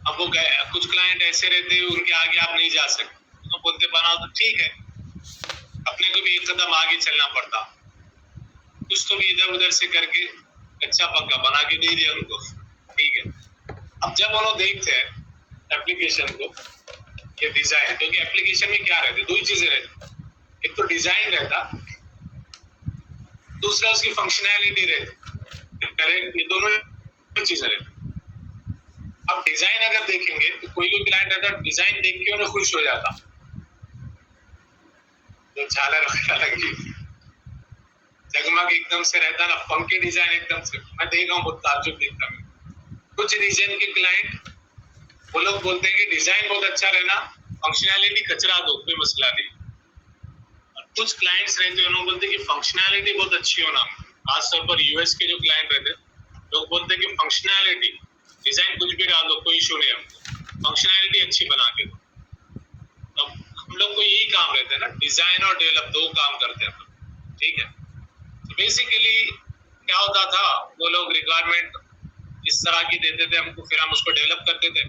अब वो कुछ क्लाइंट ऐसे रहते हैं उनके आगे आप नहीं जा सकते, तो बोलते बनाओ तो ठीक है, अपने को भी एक कदम आगे चलना पड़ता, कुछ तो भी इधर उधर से करके अच्छा पक्का बना के दे दिया उनको, ठीक है। अब जब वो लोग देखते हैं एप्लीकेशन को, ये डिजाइन, क्योंकि एप्लीकेशन में क्या रहता है, दो ही चीजें रहती, एक तो डिजाइन रहता, दूसरा उसकी फंक्शनैलिटी रहती, करेक्ट, ये दोनों चीजें रहती। अब डिजाइन अगर देखेंगे तो कोई भी क्लाइंट अगर डिजाइन देख के उन्हें खुश हो जाता, जो झालर वगैरह लगी जगमग एकदम से रहता ना, फंकी डिजाइन एकदम से, मैं देख रहा हूँ बहुत ताज्जुब दिखता है। कुछ रीजन के क्लाइंट वो लोग बोलते हैं कि डिजाइन बहुत अच्छा रहना, फंक्शनैलिटी कचरा दो, कोई मसला नहीं। और कुछ क्लाइंट्स रहते हैं, उन्होंने बोलते हैं कि फंक्शनैलिटी बहुत अच्छी होना, खासतौर पर यूएस के जो क्लाइंट रहते हैं, लोग बोलते हैं कि फंक्शनैलिटी, डिजाइन कुछ भी डाल दो, कोई इशू नहीं, हमको फंक्शनैलिटी अच्छी बना के दो। तो हम लोग को यही काम रहता है ना, डिजाइन और डेवलप दो काम करते हैं, ठीक है। तो बेसिकली क्या होता था, वो लोग रिक्वायरमेंट इस तरह की देते थे हमको, फिर हम उसको डेवलप करते थे,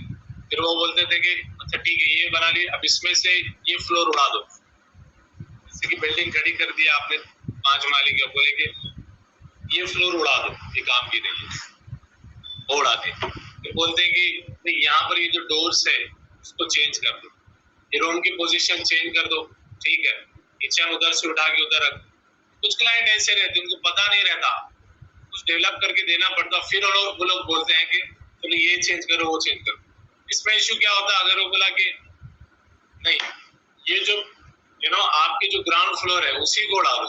फिर वो बोलते थे कि अच्छा ठीक है ये बना लिए, अब इसमें से ये फ्लोर उड़ा दो, जैसे कि बिल्डिंग खड़ी कर दिया आपने 5 माले की, बोले कि ये फ्लोर उड़ा दो, ये काम की नहीं है, वो उड़ाते। फिर बोलते हैं कि यहाँ पर ये जो डोर्स है उसको चेंज कर दो, ये रूम की पोजीशन चेंज कर दो, ठीक है, किचन उधर से उठा के उधर रख। कुछ क्लाइंट ऐसे रहते, उनको पता नहीं रहता, कुछ डेवलप करके देना पड़ता, फिर वो लोग बोलते हैं कि चलो ये चेंज करो, वो चेंज करो। इसमें इशू क्या होता है, अगर वो बोला कि नहीं ये जो आपके जो ग्राउंड फ्लोर है उसी को उड़ा दो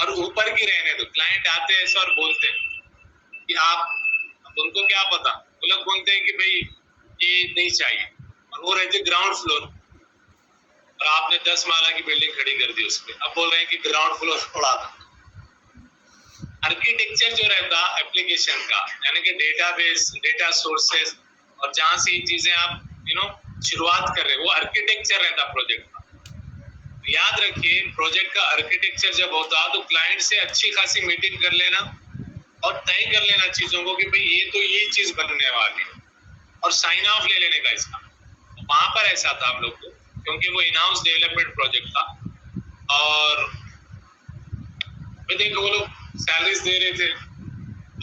और ऊपर की रहने दो, क्लाइंट आते हैं ऐसा और बोलते हैं कि आप, उनको क्या पता, वो लोग बोलते हैं कि भाई ये नहीं चाहिए, और वो रहते ग्राउंड फ्लोर, और आपने 10 माला की बिल्डिंग खड़ी कर दी उस पर, अब बोल रहे हैं कि ग्राउंड फ्लोर उड़ा दो। आर्किटेक्चर जो रहता एप्लीकेशन का, यानी कि डेटाबेस, डेटा सोर्सेस, और जहां से ये चीजें आप शुरुआत कर रहे हैं, वो आर्किटेक्चर रहता प्रोजेक्ट का। तो याद रखिए, प्रोजेक्ट का आर्किटेक्चर जब होता तो क्लाइंट से अच्छी खासी मीटिंग कर लेना और तय कर लेना चीजों को कि भाई ये तो ये चीज बनने वाली है, और साइन ऑफ ले लेने का इसका। तो वहां पर ऐसा था हम लोग को, क्योंकि वो इन हाउस डेवलपमेंट प्रोजेक्ट था, और देखो वो लोग सैलरीज दे रहे थे,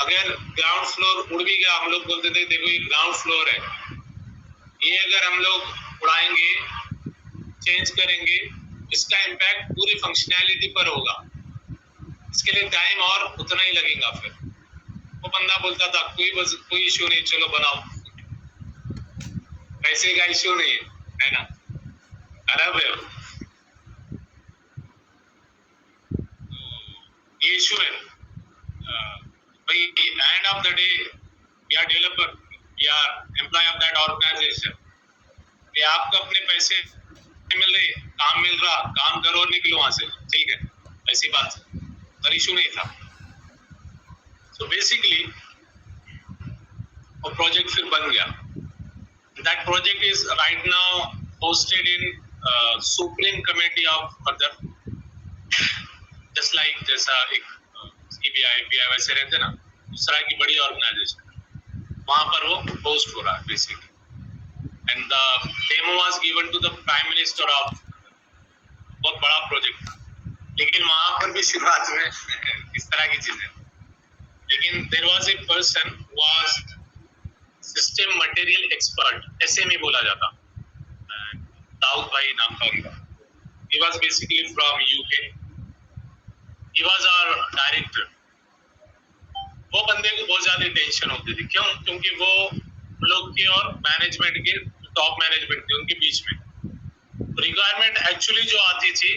अगर ग्राउंड फ्लोर उड़ भी गया, हम लोग बोलते थे देखो ये ग्राउंड फ्लोर है, ये अगर हम लोग उड़ाएंगे, चेंज करेंगे, इसका इम्पैक्ट पूरी फंक्शनैलिटी पर होगा, इसके लिए टाइम और उतना ही लगेगा। फिर वो बंदा बोलता था कोई इशू नहीं, चलो बनाओ, पैसे का इशू नहीं है ना, अरब है ये इशू है भाई। एंड ऑफ द डे या डेवलपर या एम्प्लॉय ऑफ दैट ऑर्गेनाइजेशन, ये आपको अपने पैसे मिल रहे, काम मिल रहा, काम करो और निकलो वहां से, ठीक है, ऐसी बात, पर इशू नहीं था। सो बेसिकली वो प्रोजेक्ट फिर बन गया। That project is right now hosted in supreme committee of further, just like जैसा एक सीबीआई पीआई वैसे रहते ना, उस तरह की बड़ी ऑर्गेनाइजेशन, वहां पर वो होस्ट हो रहा है basically. And the demo was given to the prime minister of, बहुत बड़ा प्रोजेक्ट था, लेकिन वहां पर भी शुरुआत में इस तरह की चीजें, लेकिन there was a person was system material expert, SME बोला जाता, दाऊद भाई नाम था उनका। He was basically from UK, he was our director. वो बंदे को बहुत ज्यादा टेंशन होती थी, क्यों? क्योंकि वो लोग के और मैनेजमेंट के, टॉप मैनेजमेंट के, उनके बीच में रिक्वायरमेंट एक्चुअली जो आती थी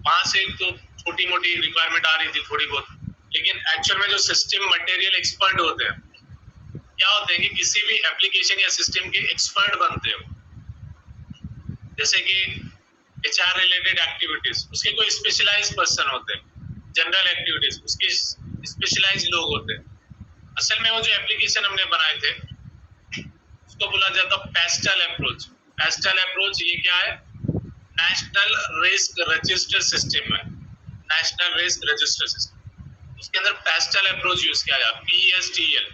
वहां से तो छोटी मोटी रिक्वायरमेंट आ रही थी थोड़ी बहुत, लेकिन एक्चुअल में जो सिस्टम मटेरियल एक्सपर्ट होते हैं, क्या होते हैं कि किसी भी एप्लीकेशन या सिस्टम के एक्सपर्ट बनते हो, जैसे कि एचआर रिलेटेड एक्टिविटीज, उसके कोई स्पेशलाइज्ड पर्सन होते हैं, जनरल एक्टिविटीज उसके स्पेशलाइज्ड लोग होते हैं। असल में वो जो एप्लीकेशन हमने बनाए थे उसको बोला जाता पेस्टल अप्रोच। पेस्टल अप्रोच ये क्या है, नेशनल रिस्क रजिस्टर सिस्टम है, नेशनल रिस्क रजिस्टर सिस्टम, उसके अंदर पेस्टल अप्रोच यूज किया गया, PSTL,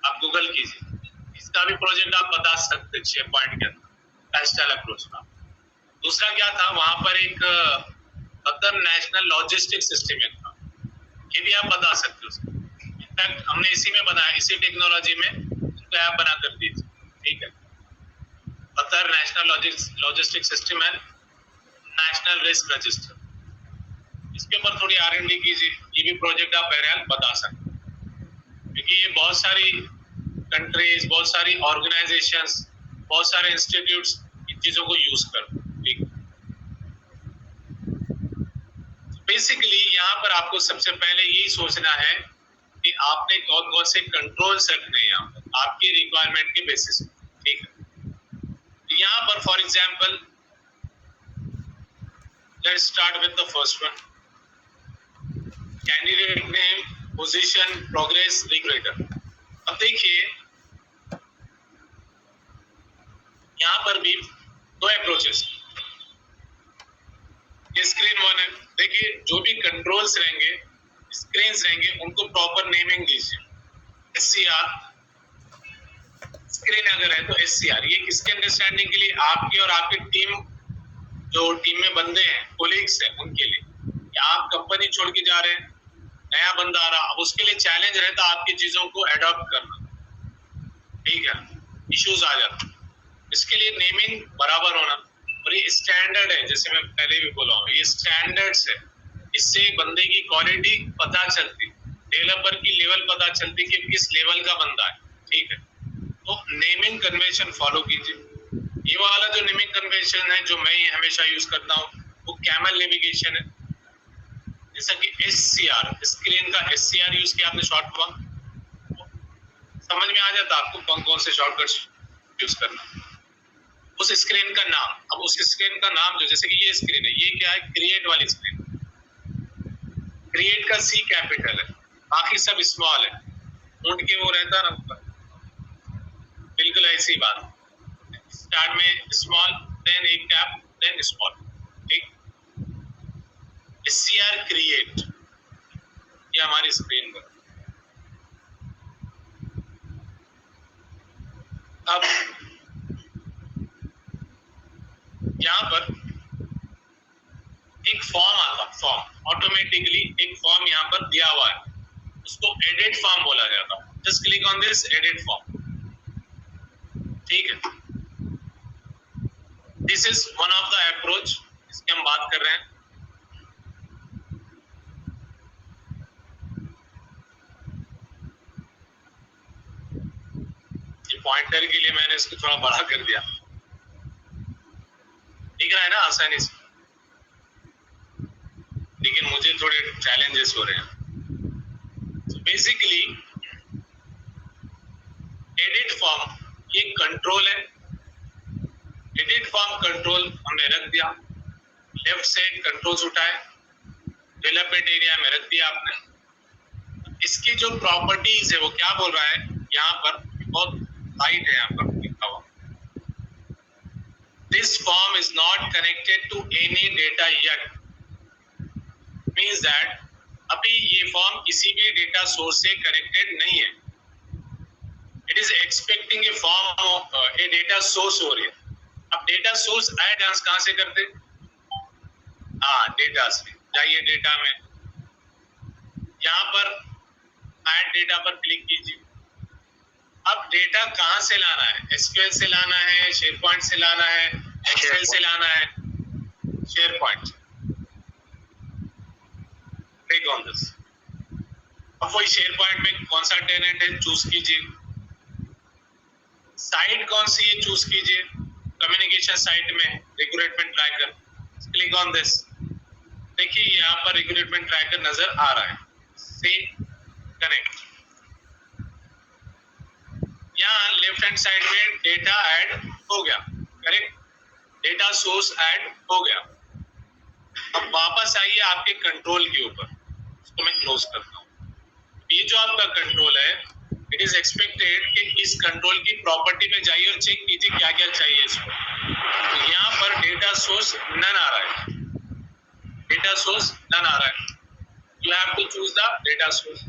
आप गूगल कीजिए, इसका भी प्रोजेक्ट आप बता सकते हैं 6 पॉइंट के अंदर, पेस्टल अप्रोच का। दूसरा क्या था, वहां पर एक अदर नेशनल लॉजिस्टिक सिस्टम था, ये भी आप बता सकते हो। इनफैक्ट हमने इसी में बनाया, इसी टेक्नोलॉजी में इसको ऐप बना कर दी, ठीक है। अदर नेशनल लॉजिस्टिक सिस्टम है, नेशनल रिस्क रजिस्टर, इसके ऊपर थोड़ी R&D कीजिए, ये भी प्रोजेक्ट आप बहरहाल बता सकते हैं, क्योंकि ये बहुत सारी कंट्रीज, बहुत सारी ऑर्गेनाइजेशंस, बहुत सारे इंस्टीट्यूट्स इन चीजों को यूज करते हैं, ठीक। बेसिकली यहाँ पर आपको सबसे पहले यही सोचना है कि आपने कौन कौन से कंट्रोल्स रखने हैं यहाँ पर आपकी रिक्वायरमेंट के बेसिस पे, ठीक है। यहाँ पर for example let's start with the first one, candidate name, position, progress, recruiter. अब देखिए यहाँ पर भी दो अप्रोचेस, स्क्रीन वन है, देखिए जो भी कंट्रोल्स रहेंगे, स्क्रीन्स रहेंगे, उनको प्रॉपर नेमिंग दीजिए। SCR स्क्रीन अगर है तो SCR, ये किसके अंडरस्टैंडिंग के लिए, आपके और आपके टीम, जो टीम में बंदे हैं, कोलीग्स हैं, उनके लिए। या आप कंपनी छोड़ के जा रहे हैं, नया बंदा आ रहा, अब उसके लिए चैलेंज रहता आपकी चीजों को एडॉप्ट करना, ठीक है, इश्यूज आ जाते, इसके लिए नेमिंग बराबर होना। और ये स्टैंडर्ड है, जैसे मैं पहले भी बोला हूँ, ये स्टैंडर्ड्स है, इससे बंदे की क्वालिटी पता चलती, डेवलपर की लेवल पता चलती कि किस लेवल का बंदा है, ठीक है। तो नेमिंग कन्वेंशन फॉलो कीजिए। ये वाला जो नेमिंग कन्वेंशन है जो मैं हमेशा यूज करता हूँ, वो कैमल नेविगेशन है, जैसा कि SCR, स्क्रीन का SCR यूज किया आपने शॉर्ट फॉर्म, समझ में आ जाता आपको कौन कौन से शॉर्टकट्स यूज करना। उस स्क्रीन का नाम, अब उस स्क्रीन का नाम जो, जैसे कि ये स्क्रीन है, ये क्या है, क्रिएट वाली स्क्रीन, क्रिएट का C कैपिटल है, बाकी सब स्मॉल है, ऊंट के वो रहता है ना, बिल्कुल ऐसी बात, स्टार्ट में स्मॉल, देन एक कैप, देन स्मॉल, ठीक। SCR क्रिएट, ये हमारी स्क्रीन पर। अब यहाँ पर एक फॉर्म आता, फॉर्म ऑटोमेटिकली एक फॉर्म यहाँ पर दिया हुआ है, उसको एडिट फॉर्म बोला जाता है। Just click on this edit form, ठीक है। This is one of the approach, इसकी हम बात कर रहे हैं। ये पॉइंटर के लिए मैंने इसको थोड़ा बड़ा कर दिया, दिख रहा है ना आसानी से, लेकिन मुझे थोड़े चैलेंजेस हो रहे हैं। तो बेसिकली एडिट फॉर्म ये कंट्रोल है, एडिट फॉर्म कंट्रोल हमने रख दिया, लेफ्ट से कंट्रोल्स उठाए, डेवलपमेंट एरिया में रख दिया आपने। इसकी जो प्रॉपर्टीज है वो क्या बोल रहा है, यहाँ पर बहुत हाइट है, यहाँ पर लिखा हुआ, this form is not connected to any data yet, means that अभी ये फॉर्म किसी भी डेटा सोर्स से कनेक्टेड नहीं है। It is expecting a form of A data source हो रही है। अब डेटा सोर्स ऐड कहां से करते, हाँ डेटा से, जाइए डेटा में, यहाँ पर ऐड डेटा पर क्लिक कीजिए। अब डेटा कहां से लाना है, SQL से लाना है, शेयरपॉइंट से लाना है, एक्सेल से लाना है, शेयरपॉइंट, क्लिक ऑन दिस। अब वही शेयरपॉइंट में कौन सा टेनेंट है चूज कीजिए, साइट कौन सी है चूज कीजिए, कम्युनिकेशन साइट में recruitment tracker, click on this. देखिए यहाँ पर रिक्रूटमेंट ट्रैकर नजर आ रहा है, से कनेक्ट। यहाँ लेफ्ट हैंड साइड में डेटा ऐड हो गया, करेक्ट, डेटा सोर्स ऐड हो गया। अब वापस आइए आपके कंट्रोल के ऊपर, इसको मैं क्लोज करता हूँ। ये जो आपका कंट्रोल है, इट इज एक्सपेक्टेड कि इस कंट्रोल की प्रॉपर्टी में जाइए और चेक कीजिए क्या क्या चाहिए इसको। तो यहाँ पर डेटा सोर्स नन आ रहा है, डेटा सोर्स नन आ रहा है. You have to choose the data source.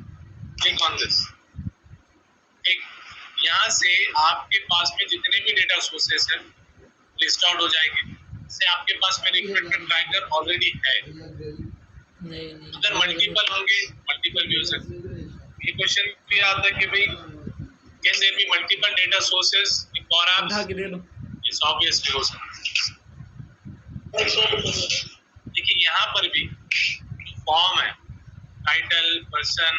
Click on this. एक यहाँ से आपके पास में जितने भी डेटा सोर्सेस हैं लिस्ट आउट हो जाएंगे. से आपके पास में रिक्रूटमेंट ट्रैकर ऑलरेडी है. नहीं नहीं अगर मल्टीपल होंगे मल्टीपल भी हो सकते. ये क्वेश्चन भी आता है कि भाई can there be multiple data sources in Power उठा एप्स. के दे लो. इट्स ऑब्वियसली हो सकता है. देखिए यहाँ पर भी फॉर्म है, title, person,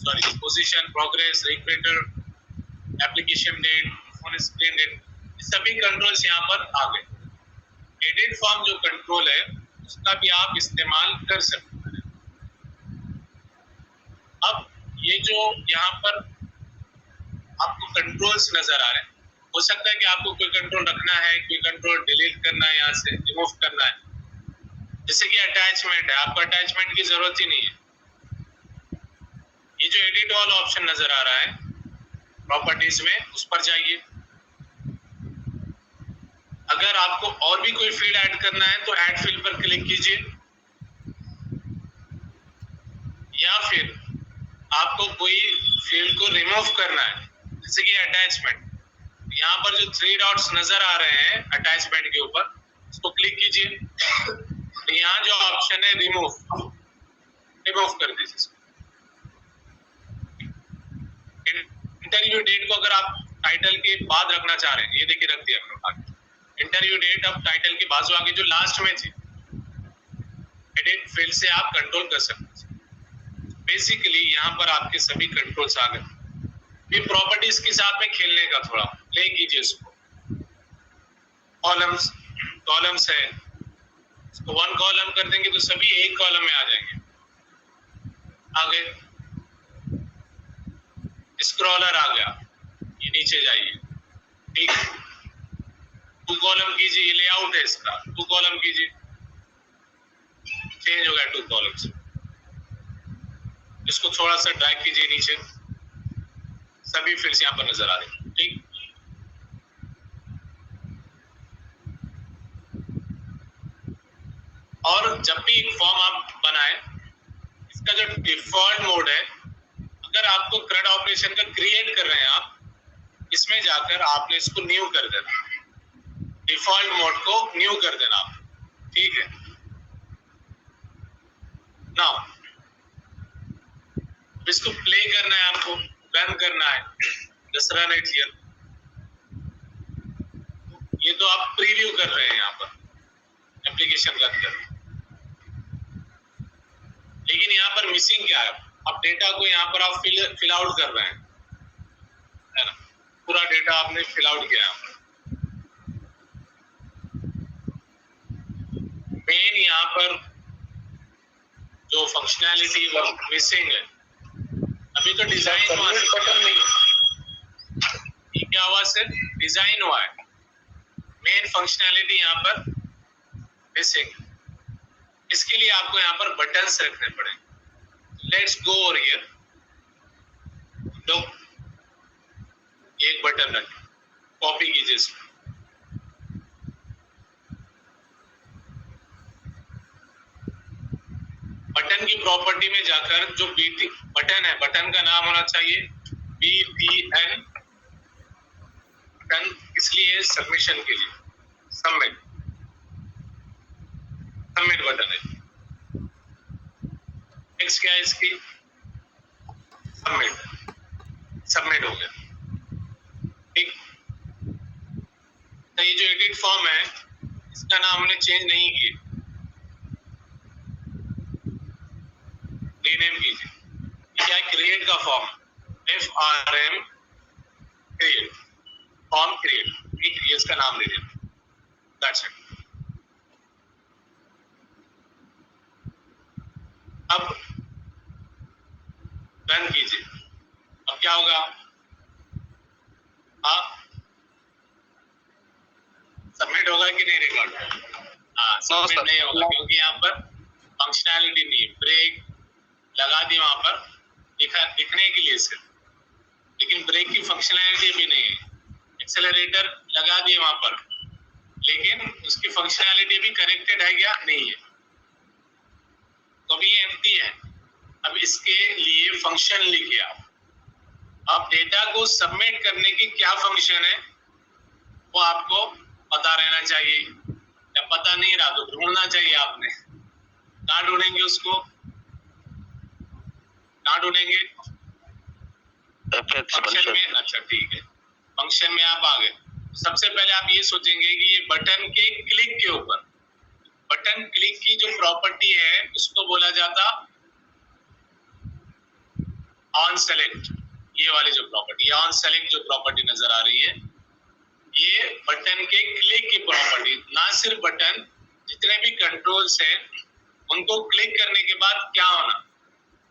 sorry position, progress, recruiter, application date, phone screen date, सभी कंट्रोल्स यहाँ पर आ गए. एडिट फॉर्म जो कंट्रोल है उसका भी आप इस्तेमाल कर सकते हैं. अब ये जो यहाँ पर आपको कंट्रोल्स नजर आ रहे हैं, हो सकता है कि आपको कोई कंट्रोल रखना है, कोई कंट्रोल डिलीट करना है, यहाँ से रिमूव करना है. जैसे कि अटैचमेंट है, आपको अटैचमेंट की जरूरत ही नहीं है. ये जो एडिट वाला ऑप्शन नजर आ रहा है प्रॉपर्टीज में, उस पर जाइए. अगर आपको और भी कोई फील्ड ऐड करना है तो ऐड फील्ड पर क्लिक कीजिए, या फिर आपको कोई फील्ड को रिमूव करना है जैसे कि अटैचमेंट. यहाँ पर जो 3 डॉट्स नजर आ रहे हैं अटैचमेंट के ऊपर, उसको क्लिक कीजिए. तो यहाँ जो ऑप्शन है रिमूव, रिमूव कर दीजिए. इंटरव्यू डेट को अगर आप टाइटल के बाद रखना चाह रहे हैं, ये देखिए रख दिया मैंने. इंटरव्यू डेट अब टाइटल के बाजू आगे जो लास्ट में थी, एडिट फील्ड से आप कंट्रोल कर सकते हैं. बेसिकली यहाँ पर आपके सभी कंट्रोल्स आ गए. ये प्रॉपर्टीज के साथ में खेलने का थोड़ा प्ले कीजिए इसको. कॉलम्स, कॉलम्स है, इसको 1 कॉलम कर देंगे तो सभी एक कॉलम में आ जाएंगे. आगे स्क्रॉलर आ गया, ये नीचे जाइए. ठीक, 2 कॉलम कीजिए, ये लेआउट है इसका, 2 कॉलम कीजिए, चेंज हो गया 2 कॉलम्स. इसको थोड़ा सा ड्रैग कीजिए नीचे, सभी फील्ड्स यहाँ पर नजर आ रहे हैं. ठीक, और जब भी एक फॉर्म आप बनाए, इसका जो डिफॉल्ट मोड है, अगर आपको CRUD ऑपरेशन का क्रिएट कर रहे हैं आप, इसमें जाकर आपने इसको न्यू कर देना, डिफॉल्ट मोड को न्यू कर देना आप. ठीक है. नाउ इसको प्ले करना है, आपको रन करना है. Just run it here. ये तो आप प्रीव्यू कर रहे हैं यहाँ पर एप्लीकेशन रन कर. लेकिन यहाँ पर मिसिंग क्या है, अब डेटा को यहाँ पर आप फिल आउट कर रहे हैं, है ना. पूरा डेटा आपने फिल आउट किया. मेन यहाँ पर जो फंक्शनैलिटी वो मिसिंग है. अभी तो डिजाइन हुआ है, ये क्या हुआ सर, डिजाइन हुआ है. मेन फंक्शनैलिटी यहाँ पर मिसिंग. इसके लिए आपको यहाँ पर बटन्स रखने पड़ेंगे. Let's go over here. तो एक बटन रखें, कॉपी कीजिए इसको. बटन की प्रॉपर्टी में जाकर जो BT बटन है, बटन का नाम होना चाहिए BTN बटन, इसलिए सबमिशन के लिए सबमिट, सबमिट बटन है. नेक्स्ट क्या है इसकी, सबमिट, सबमिट हो गया. ठीक, तो ये जो एडिट फॉर्म है इसका नाम हमने चेंज नहीं किया, रीनेम कीजिए. क्या है, क्रिएट का form, FRM create, form create. ठीक, ये इसका नाम दे दिया. That's it. अब रन कीजिए. अब क्या होगा, सबमिट होगा कि नहीं रिकॉर्ड? हाँ, सबमिट नहीं होगा क्योंकि यहाँ पर फंक्शनैलिटी नहीं है. ब्रेक लगा दी वहां पर दिखने के लिए सिर्फ, लेकिन ब्रेक की फंक्शनैलिटी भी नहीं है. एक्सेलरेटर लगा दिए वहां पर, लेकिन उसकी फंक्शनैलिटी भी कनेक्टेड है क्या? नहीं है, तो अभी ये एम्प्टी है। अब इसके लिए फंक्शन लिखिए आप। अब डेटा को सबमिट करने की क्या फंक्शन है वो आपको पता रहना चाहिए, या पता नहीं रहा तो ढूंढना चाहिए आपने। कहाँ ढूंढेंगे उसको? कहाँ ढूंढेंगे? फंक्शन में। अच्छा ठीक है, फंक्शन में आप आ गए। सबसे पहले आप ये सोचेंगे कि ये बटन के क्लिक के ऊपर, बटन क्लिक की जो प्रॉपर्टी है उसको बोला जाता ऑन सेलेक्ट। ये वाली जो प्रॉपर्टी, ऑन सेलेक्ट जो प्रॉपर्टी नजर आ रही है, ये बटन के क्लिक की प्रॉपर्टी। ना सिर्फ बटन, जितने भी कंट्रोल्स हैं उनको क्लिक करने के बाद क्या होना,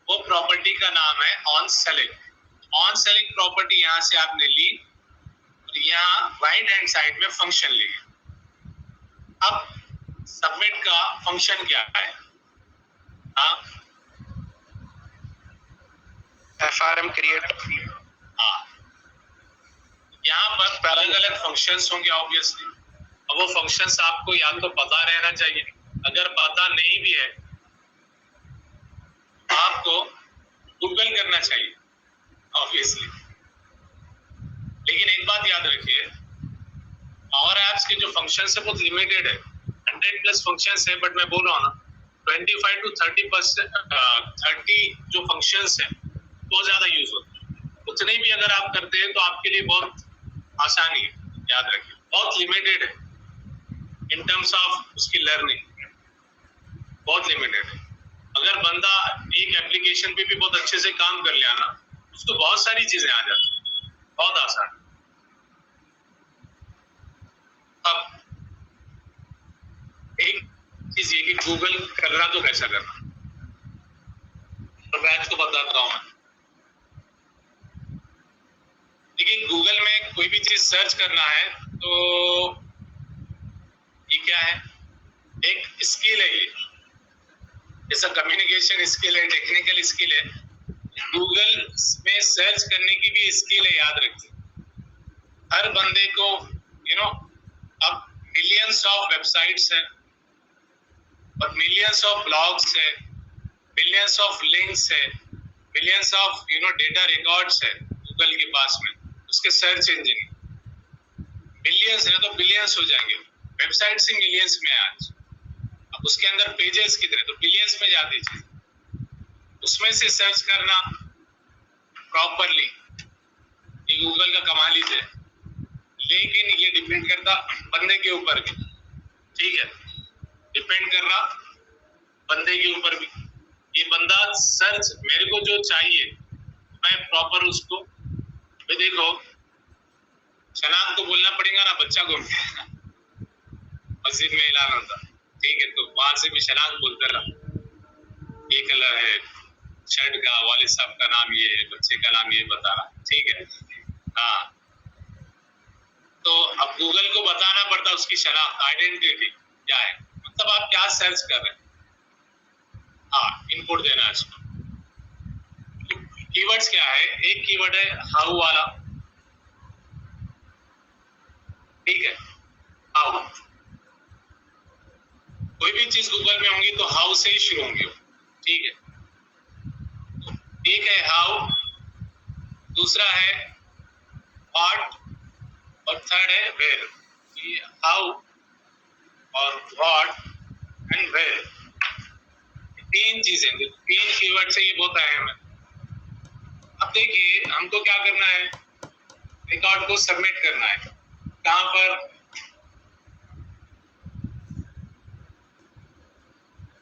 वो प्रॉपर्टी का नाम है on select. On select property यहां से आपने ली और यहाँ राइट हैंड साइड में फंक्शन ली। अब सबमिट का फंक्शन क्या है? हाँ, FRM क्रिएट। हाँ, यहाँ पर अलग अलग फंक्शंस होंगे ऑब्वियसली। अब वो फंक्शंस आपको या तो पता रहना चाहिए, अगर पता नहीं भी है आपको गूगल करना चाहिए ऑब्वियसली। लेकिन एक बात याद रखिए, और एप्स के जो फंक्शंस है बहुत लिमिटेड है। 100+ फंक्शंस है, बट मैं बोल रहा हूँ ना 25 to 30 जो फंक्शंस है वो ज्यादा यूज होते हैं। उतने भी अगर आप करते हैं तो आपके लिए बहुत आसानी है। याद रखिए बहुत लिमिटेड है इन टर्म्स ऑफ उसकी लर्निंग, बहुत लिमिटेड है। अगर बंदा एक एप्लीकेशन पे भी बहुत अच्छे से काम कर लिया ना, उसको बहुत सारी चीजें आ जाती हैं, बहुत आसान। अब एक चीज ये कि गूगल करना तो कैसा करना, तो मैं इसको बताता हूँ। देखिए गूगल में कोई भी चीज सर्च करना है तो ये क्या है, एक स्किल है ये, जैसा कम्युनिकेशन स्किल है, टेक्निकल स्किल है, गूगल में सर्च करने की भी स्किल है। याद रखिए हर बंदे को अब मिलियंस ऑफ वेबसाइट्स हैं और मिलियंस ऑफ ब्लॉग्स है, मिलियंस ऑफ लिंक्स है, मिलियंस ऑफ डेटा रिकॉर्ड्स है गूगल के पास में। उसके सर्च इंजन मिलियंस है तो बिलियंस हो जाएंगे। वेबसाइट से मिलियंस में आज, अब उसके अंदर पेजेस कितने, तो बिलियंस में जा दीजिए। उसमें से सर्च करना प्रॉपरली ये गूगल का कमाल ही है। लेकिन ये डिपेंड करता बंदे के ऊपर भी, ठीक है, डिपेंड कर रहा बंदे के ऊपर भी। ये बंदा सर्च मेरे को जो चाहिए मैं प्रॉपर उसको देखो, शनाब को बोलना पड़ेगा ना, बच्चा को मस्जिद में ऐलान होता, ठीक है, तो वहां से भी शनाब बोलता रहा, ये कलर है शर्ट का, वालिद साहब का नाम ये है, बच्चे का नाम ये बता रहा, ठीक है। हाँ, तो अब गूगल को बताना पड़ता उसकी शनाख्त, आइडेंटिटी क्या है, मतलब आप क्या सर्च कर रहे हैं। हाँ, इनपुट देना है इसको। कीवर्ड्स क्या है, एक कीवर्ड है हाउ वाला, ठीक है, हाउ। कोई भी चीज गूगल में होंगी तो हाउ से ही शुरू होंगी, ठीक है। एक है हाउ, दूसरा है व्हाट और थर्ड है वेयर। हाउ और व्हाट एंड वेयर, तीन चीजें, तीन कीवर्ड से ये बहुत अहम है। अब देखिए हमको क्या करना है, रिकॉर्ड को सबमिट करना है। कहां पर,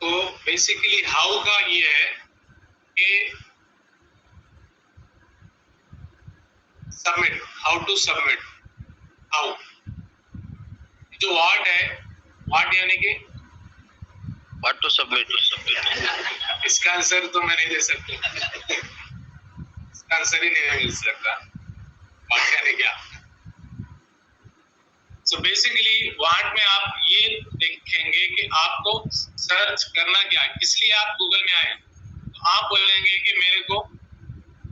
तो बेसिकली हाउ का ये है कि submit, how to submit, how. जो व्हाट है, व्हाट यानी कि व्हाट टू सबमिट। इसका आंसर तो मैं नहीं दे सकता, इसका आंसर ही नहीं मिल सकता, व्हाट यानी क्या। सो बेसिकली व्हाट में आप ये देखेंगे कि आपको सर्च करना क्या है, इसलिए आप गूगल में आए, तो आप बोलेंगे कि मेरे को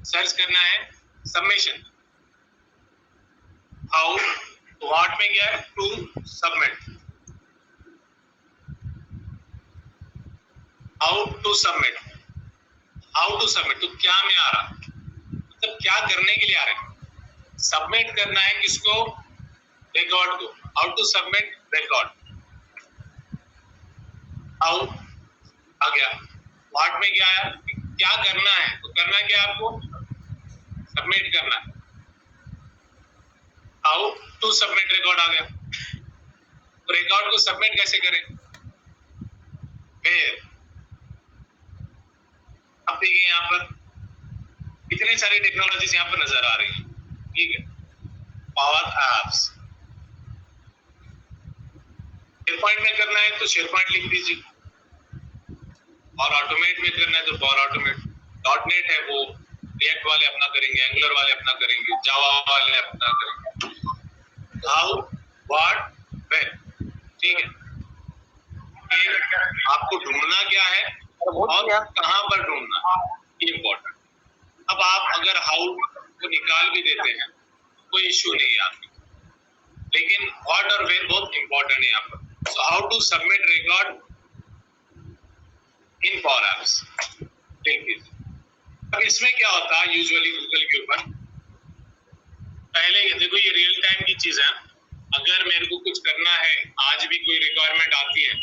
सर्च करना है सबमिशन, हाउ, व्हाट में गया है to submit, how to submit, how to submit तो क्या में आ रहा, मतलब क्या करने के लिए आ रहा है, सबमिट करना है किसको, रिकॉर्ड को, how to submit record, how आ गया, व्हाट में क्या आया, क्या करना है, तो करना क्या आपको, सबमिट करना है, हाउ टू सबमिट रिकॉर्ड आ गया, तो रिकॉर्ड को सबमिट कैसे करें, फिर अब देखिए यहाँ पर इतने सारी टेक्नोलॉजीज यहाँ पर नजर आ रही है, ठीक है, पावर एप्स, शेयरपॉइंट में करना है तो शेयरपॉइंट लिख दीजिए, और ऑटोमेट में करना है तो पावर ऑटोमेट, डॉट नेट है वो रिएक्ट वाले अपना करेंगे, एंगुलर वाले अपना करेंगे, जावा वाले अपना करेंगे, हाउ व्हाट व्हेन, ठीक है, आपको ढूंढना क्या है और कहां पर ढूंढना है, ये इम्पोर्टेंट। अब आप अगर हाउ को निकाल भी देते हैं कोई इश्यू नहीं है आपकी, लेकिन व्हाट और व्हेन बहुत इंपॉर्टेंट है यहाँ पर। So how to submit record in power apps, देखिए अब इसमें क्या होता है यूजुअली गूगल के ऊपर, पहले देखो ये रियल टाइम की चीज है, अगर मेरे को कुछ करना है, आज भी कोई रिक्वायरमेंट आती है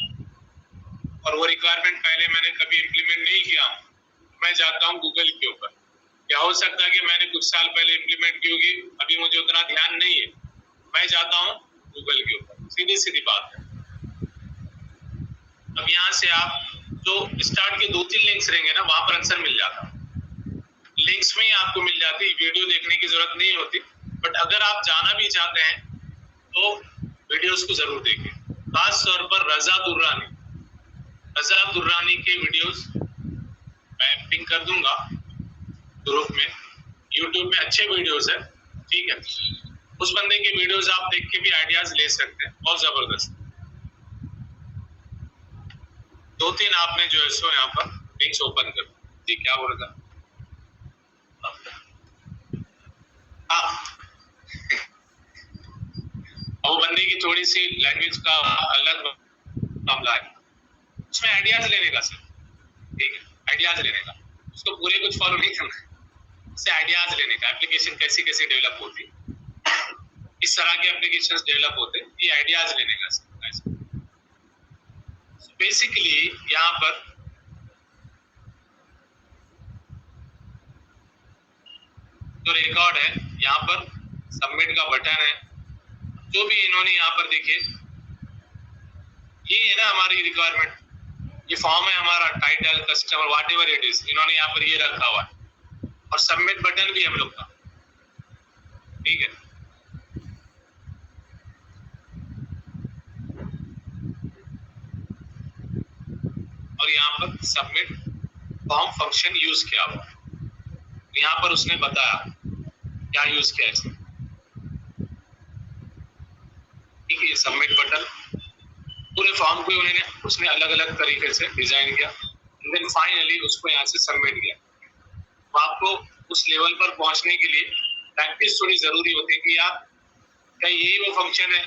और वो रिक्वायरमेंट पहले मैंने कभी इम्प्लीमेंट नहीं किया, मैं जाता हूँ गूगल के ऊपर, क्या हो सकता है कि मैंने कुछ साल पहले इम्प्लीमेंट की होगी, अभी मुझे उतना ध्यान नहीं है, मैं जाता हूँ गूगल के ऊपर, सीधी सीधी बात है। अब यहाँ से आप जो स्टार्ट के 2-3 लिंक्स रहेंगे ना, वहां पर आंसर मिल जाता, लिंक्स में ही आपको मिल जाती, वीडियो देखने की जरूरत नहीं होती, बट अगर आप जाना भी चाहते हैं तो वीडियोस को जरूर देखें, खास तौर पर रजा दुर्रानी के वीडियोस मैं पिन कर दूंगा ग्रुप में, यूट्यूब में अच्छे वीडियोस है, ठीक है, उस बंदे के वीडियोस आप देख के भी आइडियाज ले सकते हैं, बहुत जबरदस्त। 2-3 आपने जो है सो यहाँ पर लिंक्स ओपन कर, ठीक, क्या बोल रहा था, वो बंदे की थोड़ी सी लैंग्वेज का अलग मामला है, उसमें आइडियाज लेने का सर, ठीक है, आइडियाज लेने का, उसको पूरे कुछ फॉलो नहीं करना है, उससे आइडियाज लेने का, एप्लीकेशन कैसे कैसे डेवलप होती है, इस तरह के एप्लीकेशंस डेवलप होते हैं, ये आइडियाज लेने का सर। बेसिकली यहाँ पर जो रिकॉर्ड है, यहाँ पर सबमिट का बटन है, जो भी इन्होंने यहाँ पर देखिए, ये है ना हमारी रिक्वायरमेंट, ये फॉर्म है हमारा, title, customer, whatever it is, इन्होंने यहाँ पर ये रखा हुआ है, और सबमिट बटन भी हम लोग का, ठीक है, और यहाँ पर सबमिट फॉर्म फंक्शन यूज किया हुआ, यहाँ पर उसने बताया क्या यूज किया है, ठीक है, ये सबमिट बटन, पूरे फॉर्म को उन्होंने उसने अलग अलग तरीके से डिजाइन किया, देन फाइनली उसको यहाँ से सबमिट किया। तो आपको उस लेवल पर पहुंचने के लिए प्रैक्टिस थोड़ी जरूरी होती है कि आप क्या यही वो फंक्शन है,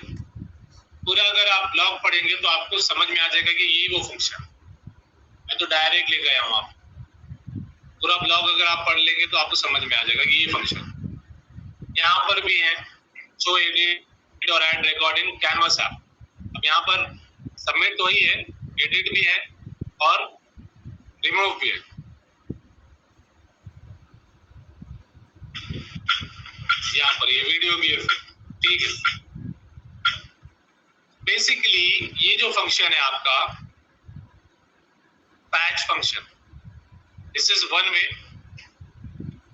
पूरा अगर आप ब्लॉग पढ़ेंगे तो आपको समझ में आ जाएगा कि यही वो फंक्शन, मैं तो डायरेक्ट ले गया हूँ, आप पूरा ब्लॉग अगर आप पढ़ लेंगे तो आपको समझ में आ जाएगा कि ये फंक्शन यहाँ पर भी है, शो एडिट और add record in canvas app. अब यहाँ पर सबमिट तो ही है, एडिट भी है और रिमूव भी है, यहाँ पर ये वीडियो भी है, ठीक है। बेसिकली ये जो फंक्शन है आपका patch function, this is one way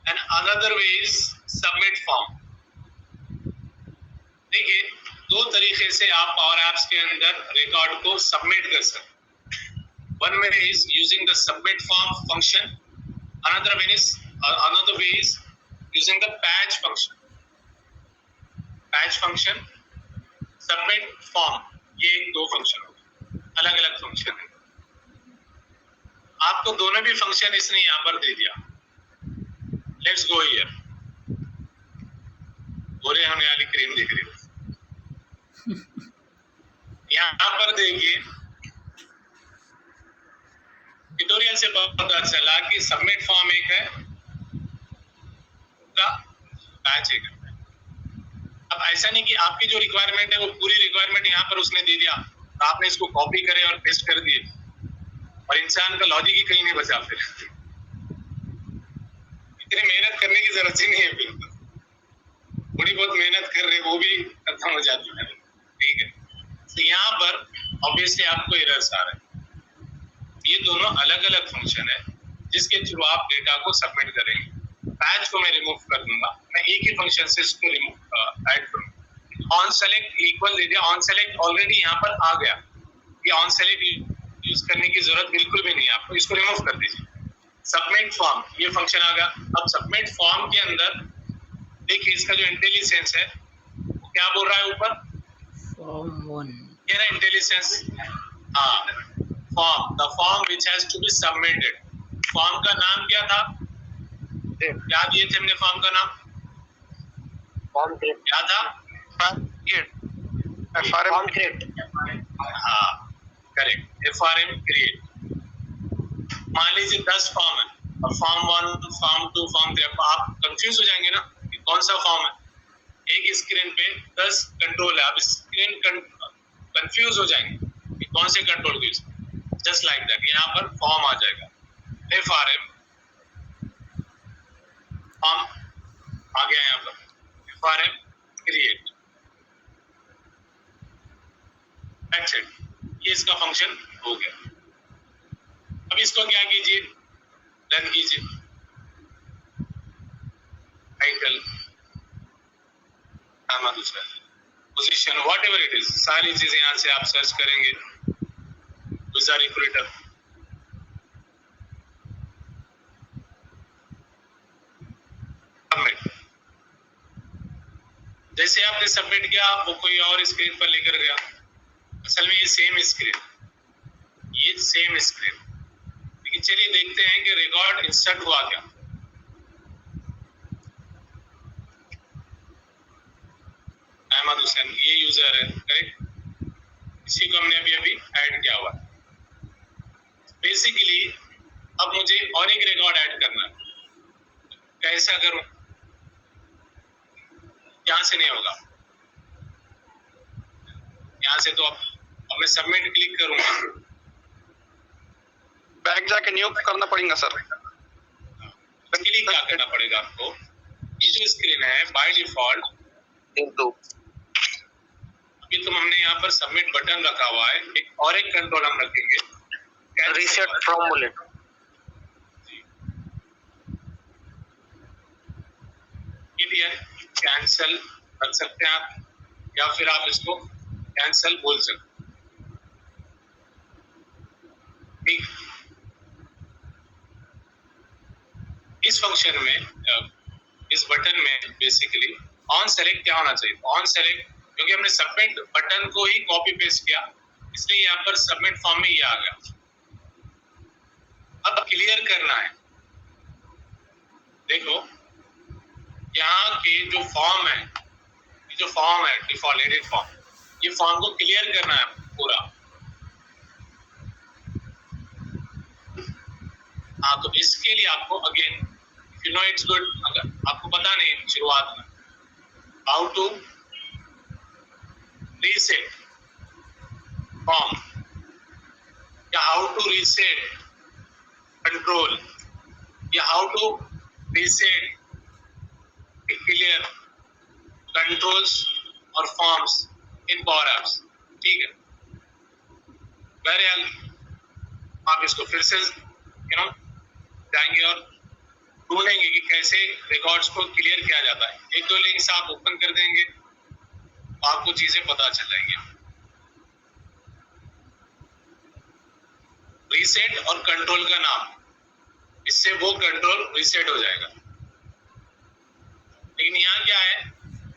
and another way is submit form. देखिए दो तरीके से आप पावर एप्स के अंदर रिकॉर्ड को सबमिट कर सकते हैं, one way is using the submit form function, another way is using the patch function. Patch function, submit form, ये दो फंक्शन हो, अलग अलग फंक्शन है। आपको दोनों भी फंक्शन इसने यहां पर दे दिया। लेट्स गो हियर, गोरे होने वाली क्रीम दिख रही है, यहाँ पर देखिए ट्यूटोरियल से पता चला कि सबमिट फॉर्म एक है, का बैच एक है। अब ऐसा नहीं कि आपकी जो रिक्वायरमेंट है वो पूरी रिक्वायरमेंट यहाँ पर उसने दे दिया, तो आपने इसको कॉपी करे और पेस्ट कर दिए और इंसान का लॉजिक ही कहीं नहीं बचा। फिर इतनी मेहनत करने की जरूरत ही नहीं है। फिर थोड़ी बहुत मेहनत कर रहे वो भी खत्म हो जाती है। ठीक है, तो यहाँ पर ऑब्वियसली आपको एरर्स आ रहे हैं। ये दोनों अलग अलग फंक्शन है जिसके थ्रू आप डेटा को सबमिट करेंगे। बैच को मैं रिमूव कर दूंगा, मैं एक ही फंक्शन से इसको रिमूव ऐड करूंगा। ऑन सेलेक्ट इक्वल दे दिया, ऑन सेलेक्ट ऑलरेडी यहाँ पर आ गया। ये ऑन सेलेक्ट यूज करने की जरूरत बिल्कुल भी नहीं है आपको, इसको रिमूव कर दीजिए। सबमिट फॉर्म ये फंक्शन आ गया। अब सबमिट फॉर्म के अंदर देखिए इसका जो इंटेलिजेंस है वो क्या बोल रहा है ऊपर, फॉर्म 1 ये ना इंटेलिजेंस, हाँ form, the form which has to be submitted. Form का नाम क्या था, क्या दिए थे हमने फॉर्म का नाम, फॉर्म क्रिएट, क्या था, फॉर्म क्रिएट, हाँ करेक्ट, FRM क्रिएट। मान लीजिए 10 फॉर्म है और फॉर्म 1, फॉर्म 2, फॉर्म 3, आप कंफ्यूज हो जाएंगे ना कि कौन सा फॉर्म है। एक स्क्रीन पे 10 कंट्रोल है, आप स्क्रीन कंफ्यूज हो जाएंगे कि कौन से कंट्रोल को यूज। जस्ट लाइक दैट यहाँ पर फॉर्म आ जाएगा, FRM फॉर्म आ गया यहाँ पर, FRM क्रिएट। दैट्स इट, ये इसका फंक्शन हो गया। अब इसको क्या कीजिए, रन कीजिए। टाइटल, नाम दूसरा, पोजीशन, व्हाटएवर इट इज, सारी चीजें यहाँ से आप सर्च करेंगे। दूसरा रिक्रूटर, सबमिट। जैसे आपने सबमिट किया वो कोई और स्क्रीन पर लेकर गया। असल में ये सेम स्क्रीन, ये सेम स्क्रीन, लेकिन चलिए देखते हैं कि रिकॉर्ड इंसर्ट हुआ क्या। अहमद हुसैन ये यूजर है, करेक्ट, इसी को हमने अभी अभी ऐड किया हुआ। बेसिकली अब मुझे और एक रिकॉर्ड ऐड करना है, कैसा करूं, यहाँ से नहीं होगा, यहाँ से तो अब मैं सबमिट क्लिक करूंगा, बैक जाके न्यू करना पड़ेगा सर। इसके लिए क्या करना पड़ेगा आपको, ये जो स्क्रीन है बाय डिफॉल्ट, अभी तो हमने यहाँ पर सबमिट बटन रखा हुआ है, एक और एक कंट्रोल हम रखेंगे, रीसेट फ्रॉम बुलेट। कैंसल कर सकते हैं आप, या फिर आप इसको कैंसल बोल सकते हैं। ठीक, इस फंक्शन में, इस बटन में बेसिकली ऑन सेलेक्ट क्या होना चाहिए, ऑन सेलेक्ट, क्योंकि हमने सबमिट बटन को ही कॉपी पेस्ट किया इसलिए यहाँ पर सबमिट फॉर्म में ये आ गया। अब क्लियर करना है, देखो यहाँ के जो फॉर्म है, ये जो फॉर्म है डिफॉल्ट एडिट फॉर्म, ये फॉर्म को क्लियर करना है पूरा। हाँ, तो इसके लिए आपको again, you know it's good, अगर आपको पता नहीं शुरुआत में हाउ टू रीसेट फॉर्म या हाउ टू रीसेट कंट्रोल या how to reset clear controls और फॉर्म्स इन पावर एप्स। ठीक है, बहरहाल आप इसको फिर से जाएंगे और ढूंढेंगे कि कैसे रिकॉर्ड्स को क्लियर किया जाता है। एक दो लिंक्स आप ओपन कर देंगे तो आपको चीजें पता चल जाएंगी। रीसेट और कंट्रोल का नाम, इससे वो कंट्रोल रीसेट हो जाएगा। लेकिन यहाँ क्या है,